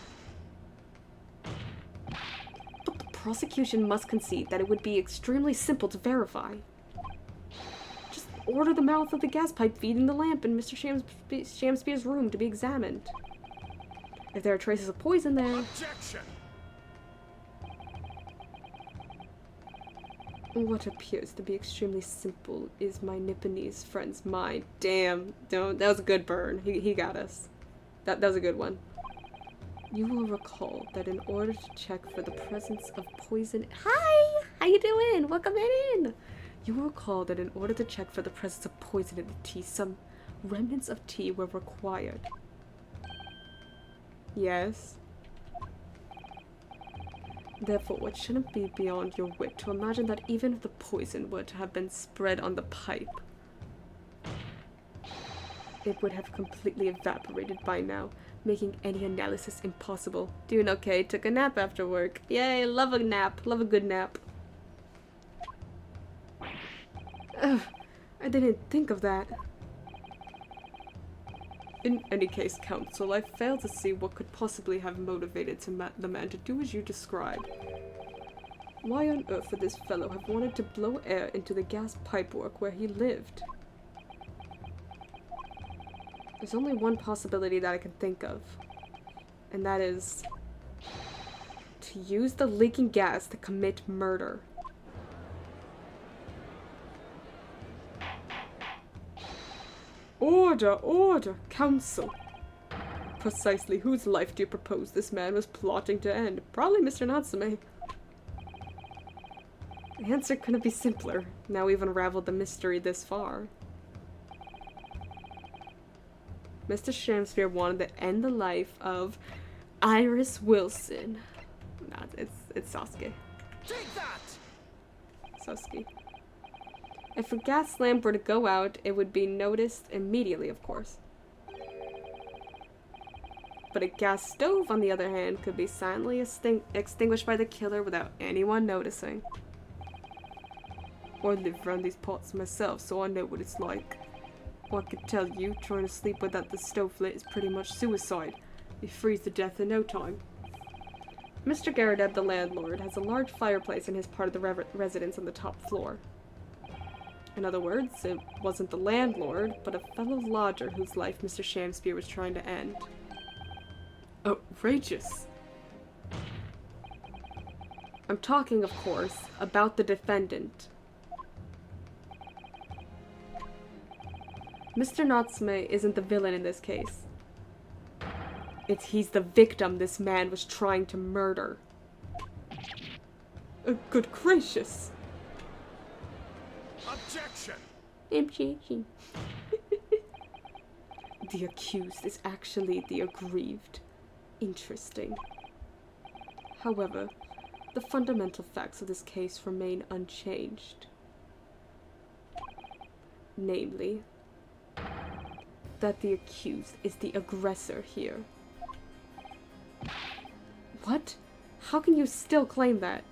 But the prosecution must concede that it would be extremely simple to verify. Just order the mouth of the gas pipe feeding the lamp in Mr. Shamspeare's room to be examined. If there are traces of poison there... Objection! What appears to be extremely simple is my Nipponese friend's mind. Damn, that was a good burn. He got us. That was a good one. You will recall that in order to check for the presence of poison... Hi! How you doing? Welcome in! You will recall that in order to check for the presence of poison in the tea, some remnants of tea were required. Yes. Therefore, it shouldn't be beyond your wit to imagine that even if the poison were to have been spread on the pipe, it would have completely evaporated by now, making any analysis impossible. Doing okay, took a nap after work. Yay, love a nap, love a good nap. Ugh, I didn't think of that. In any case, Counsel, I fail to see what could possibly have motivated the man to do as you describe. Why on earth would this fellow have wanted to blow air into the gas pipework where he lived? There's only one possibility that I can think of, and that is to use the leaking gas to commit murder. Order, order, Counsel. Precisely whose life do you propose this man was plotting to end? Probably Mr. Natsume. The answer couldn't be simpler. Now we've unraveled the mystery this far. Mr. Shamsphere wanted to end the life of Iris Wilson. Nah, it's Sasuke. Take that! Sasuke. If a gas lamp were to go out, it would be noticed immediately, of course. But a gas stove, on the other hand, could be silently extinguished by the killer without anyone noticing. I live around these parts myself, so I know what it's like. I could tell you, trying to sleep without the stove lit is pretty much suicide. You freeze to death in no time. Mr. Garadeb, the landlord, has a large fireplace in his part of the residence on the top floor. In other words, it wasn't the landlord, but a fellow lodger whose life Mr. Shamsphere was trying to end. Outrageous. I'm talking, of course, about the defendant. Mr. Natsume isn't the villain in this case. He's the victim this man was trying to murder. Good gracious. Objection! Objection. The accused is actually the aggrieved. Interesting. However, the fundamental facts of this case remain unchanged. Namely, that the accused is the aggressor here. What? How can you still claim that?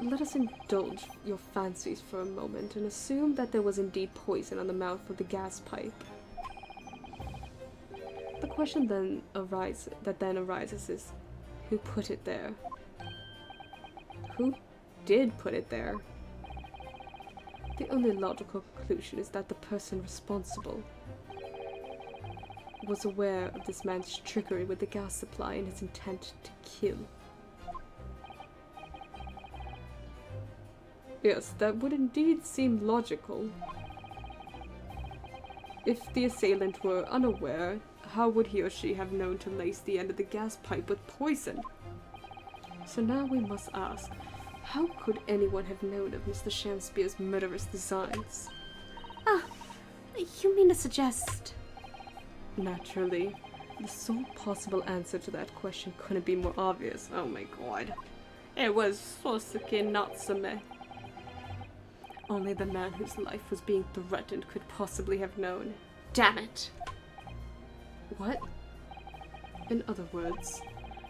Let us indulge your fancies for a moment and assume that there was indeed poison on the mouth of the gas pipe. The question then arises is, who put it there? Who did put it there? The only logical conclusion is that the person responsible was aware of this man's trickery with the gas supply and his intent to kill. Yes, that would indeed seem logical. If the assailant were unaware, how would he or she have known to lace the end of the gas pipe with poison? So now we must ask, how could anyone have known of Mr. Shamsphere's murderous designs? Ah, you mean to suggest... Naturally, the sole possible answer to that question couldn't be more obvious. Oh my god. It was Sosuke Natsume. Only the man whose life was being threatened could possibly have known. Damn it! What? In other words,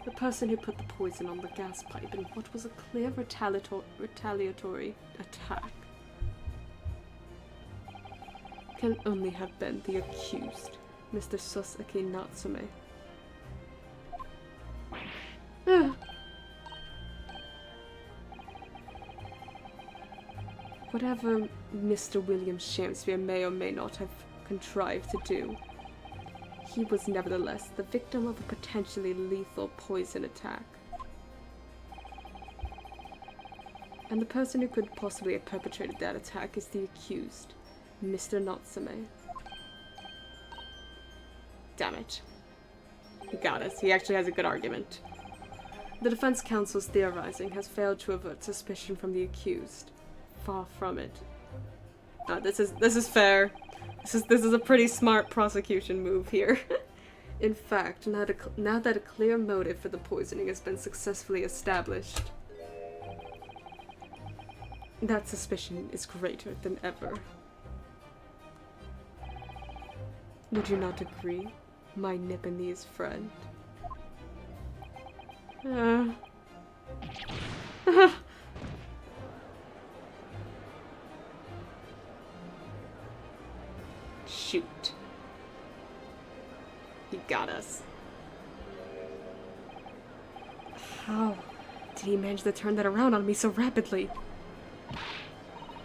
the person who put the poison on the gas pipe in what was a clear retaliatory attack can only have been the accused, Mr. Sosuke Natsume. Whatever Mr. William Shamsphere may or may not have contrived to do, he was nevertheless the victim of a potentially lethal poison attack. And the person who could possibly have perpetrated that attack is the accused, Mr. Natsume. Damn it. He got us. He actually has a good argument. The defense counsel's theorizing has failed to avert suspicion from the accused. Far from it. This is fair. This is a pretty smart prosecution move here. In fact, now that a clear motive for the poisoning has been successfully established, that suspicion is greater than ever. Would you not agree, my Nipponese friend? Shoot. He got us. How did he manage to turn that around on me so rapidly?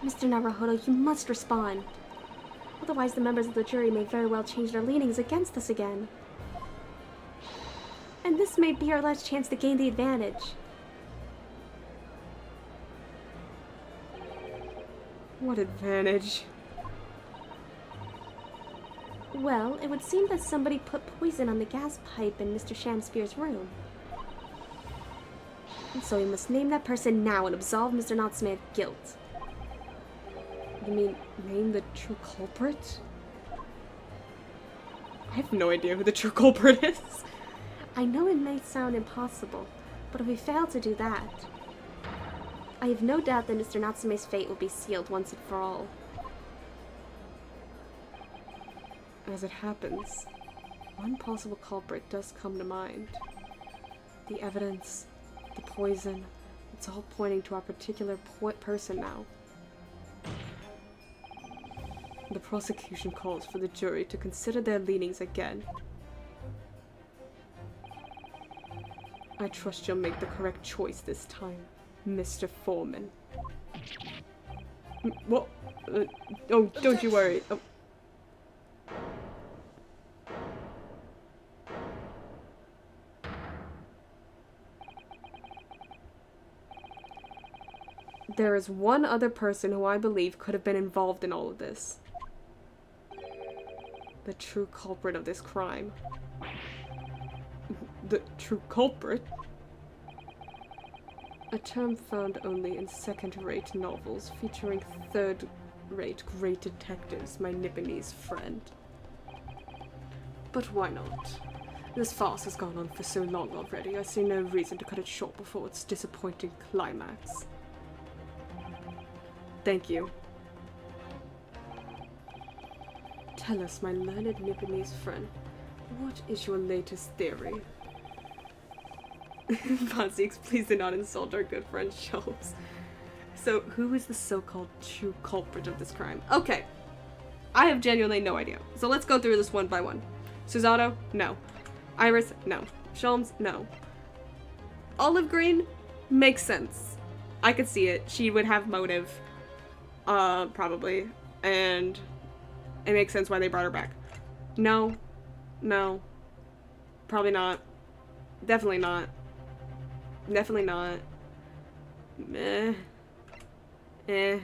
Mr. Naruhodo, you must respond. Otherwise, the members of the jury may very well change their leanings against us again. And this may be our last chance to gain the advantage. What advantage? Well, it would seem that somebody put poison on the gas pipe in Mr. Shamspeare's room. And so we must name that person now and absolve Mr. Natsume of guilt. You mean name the true culprit? I have no idea who the true culprit is. I know it may sound impossible, but if we fail to do that, I have no doubt that Mr. Natsume's fate will be sealed once and for all. As it happens, one possible culprit does come to mind. The evidence, the poison, it's all pointing to our particular person now. The prosecution calls for the jury to consider their leanings again. I trust you'll make the correct choice this time, Mr. Foreman. What? Oh, don't you worry. Oh. There is one other person who I believe could have been involved in all of this. The true culprit of this crime. The true culprit? A term found only in second-rate novels featuring third-rate great detectives, my Nipponese friend. But why not? This farce has gone on for so long already, I see no reason to cut it short before its disappointing climax. Thank you. Tell us, my learned Nipponese friend, what is your latest theory? Fonzies, please do not insult our good friend Shelves. So, who is the so-called true culprit of this crime? Okay. I have genuinely no idea. So let's go through this one by one. Susato? No. Iris? No. Shelms? No. Olive Green? Makes sense. I could see it. She would have motive. Probably. And it makes sense why they brought her back. No. No. Probably not. Definitely not. Definitely not. Meh. Eh.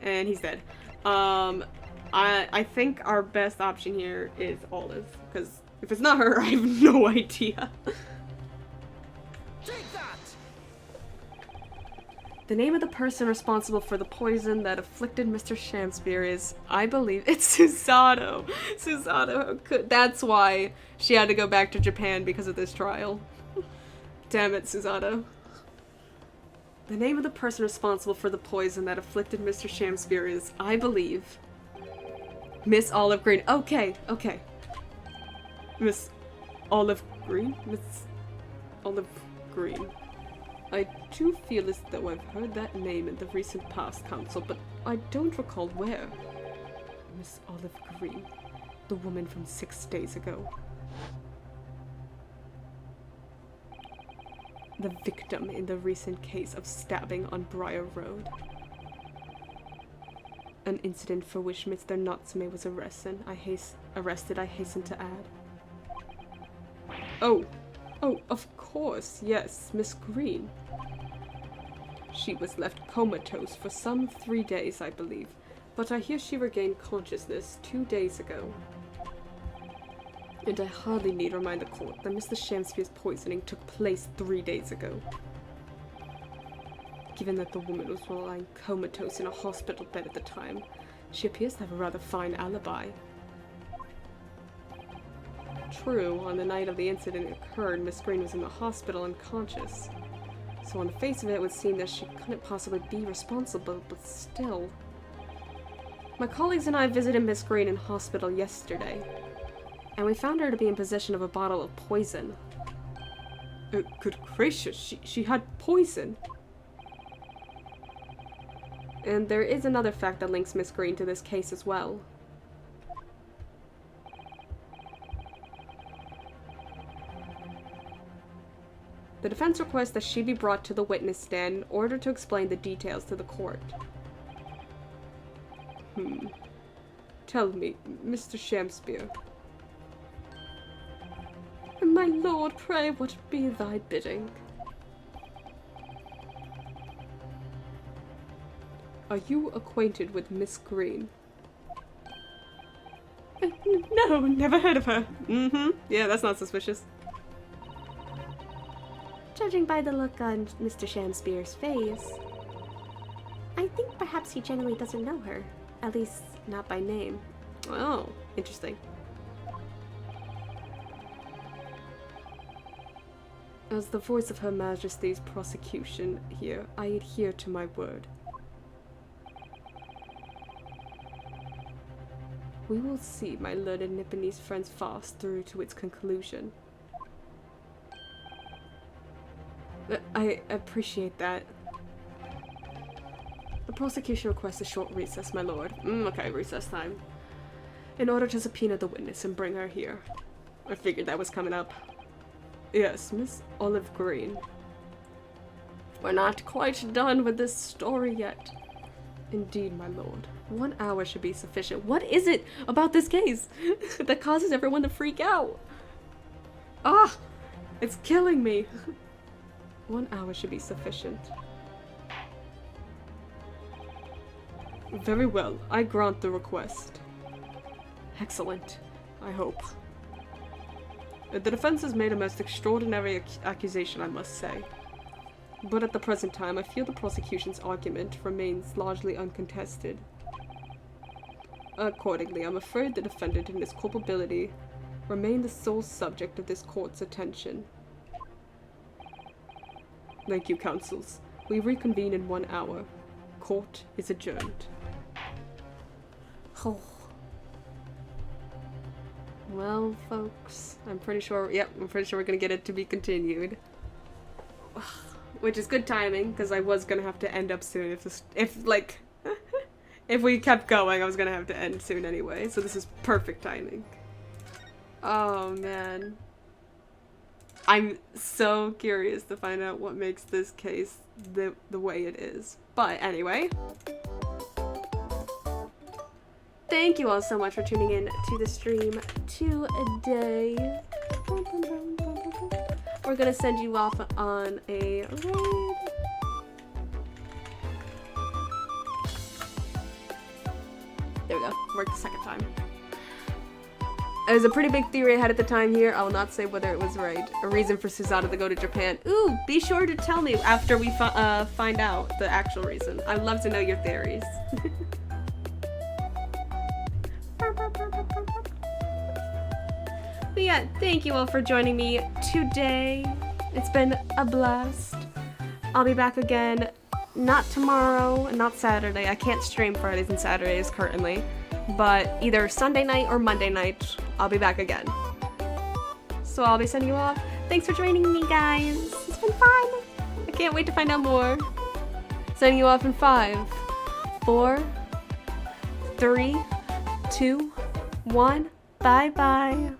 And he's dead. I think our best option here is Olive. Because if it's not her, I have no idea. Take that! The name of the person responsible for the poison that afflicted Mr. Shamspeare is, I believe, it's Susato. Susato. That's why she had to go back to Japan because of this trial. Damn it, Susato. The name of the person responsible for the poison that afflicted Mr. Shamspeare is, I believe, Miss Olive Green. Okay. Miss Olive Green? Miss Olive Green. I do feel as though I've heard that name in the recent past, Counsel, but I don't recall where. Miss Olive Green, the woman from 6 days ago. The victim in the recent case of stabbing on Briar Road. An incident for which Mr. Natsume was arrested, I hasten to add. Oh, of course, yes, Miss Green. She was left comatose for some 3 days, I believe, but I hear she regained consciousness 2 days ago. And I hardly need remind the court that Mr. Shamspeare's poisoning took place 3 days ago. Given that the woman was lying comatose in a hospital bed at the time, she appears to have a rather fine alibi. True, on the night of the incident occurred, Miss Green was in the hospital unconscious. So on the face of it, it would seem that she couldn't possibly be responsible, but still. My colleagues and I visited Miss Green in hospital yesterday, and we found her to be in possession of a bottle of poison. Good gracious, she had poison! And there is another fact that links Miss Green to this case as well. The defense requests that she be brought to the witness stand in order to explain the details to the court. Tell me, Mr. Shakespeare. My lord, pray what be thy bidding? Are you acquainted with Miss Green? No, never heard of her. Yeah, that's not suspicious. Judging by the look on Mr. Shakespeare's face, I think perhaps he generally doesn't know her. At least, not by name. Oh, interesting. As the voice of Her Majesty's prosecution here, I adhere to my word. We will see my learned Nipponese friend's farce through to its conclusion. I appreciate that. The prosecution requests a short recess, my lord. Okay, recess time. In order to subpoena the witness and bring her here. I figured that was coming up. Yes, Miss Olive Green. We're not quite done with this story yet. Indeed, my lord. 1 hour should be sufficient. What is it about this case that causes everyone to freak out? Ah! It's killing me. 1 hour should be sufficient. Very well. I grant the request. Excellent. I hope. The defense has made a most extraordinary accusation, I must say. But at the present time, I feel the prosecution's argument remains largely uncontested. Accordingly, I'm afraid the defendant and his culpability remain the sole subject of this court's attention. Thank you, counsels. We reconvene in 1 hour. Court is adjourned. Oh. Well, folks, I'm pretty sure we're gonna get it to be continued. Which is good timing, because I was gonna have to end up soon if we kept going, I was gonna have to end soon anyway, so this is perfect timing. Oh, man. I'm so curious to find out what makes this case the way it is. But anyway, thank you all so much for tuning in to the stream today. We're gonna send you off on a raid. There we go. Worked the second time. It was a pretty big theory I had at the time here. I will not say whether it was right. A reason for Susanna to go to Japan. Ooh, be sure to tell me after we find out the actual reason. I'd love to know your theories. But yeah, thank you all for joining me today. It's been a blast. I'll be back again, not tomorrow, not Saturday. I can't stream Fridays and Saturdays currently, but either Sunday night or Monday night, I'll be back again. So I'll be sending you off. Thanks for joining me, guys. It's been fun. I can't wait to find out more. Sending you off in 5, 4, 3, 2, 1. Bye-bye.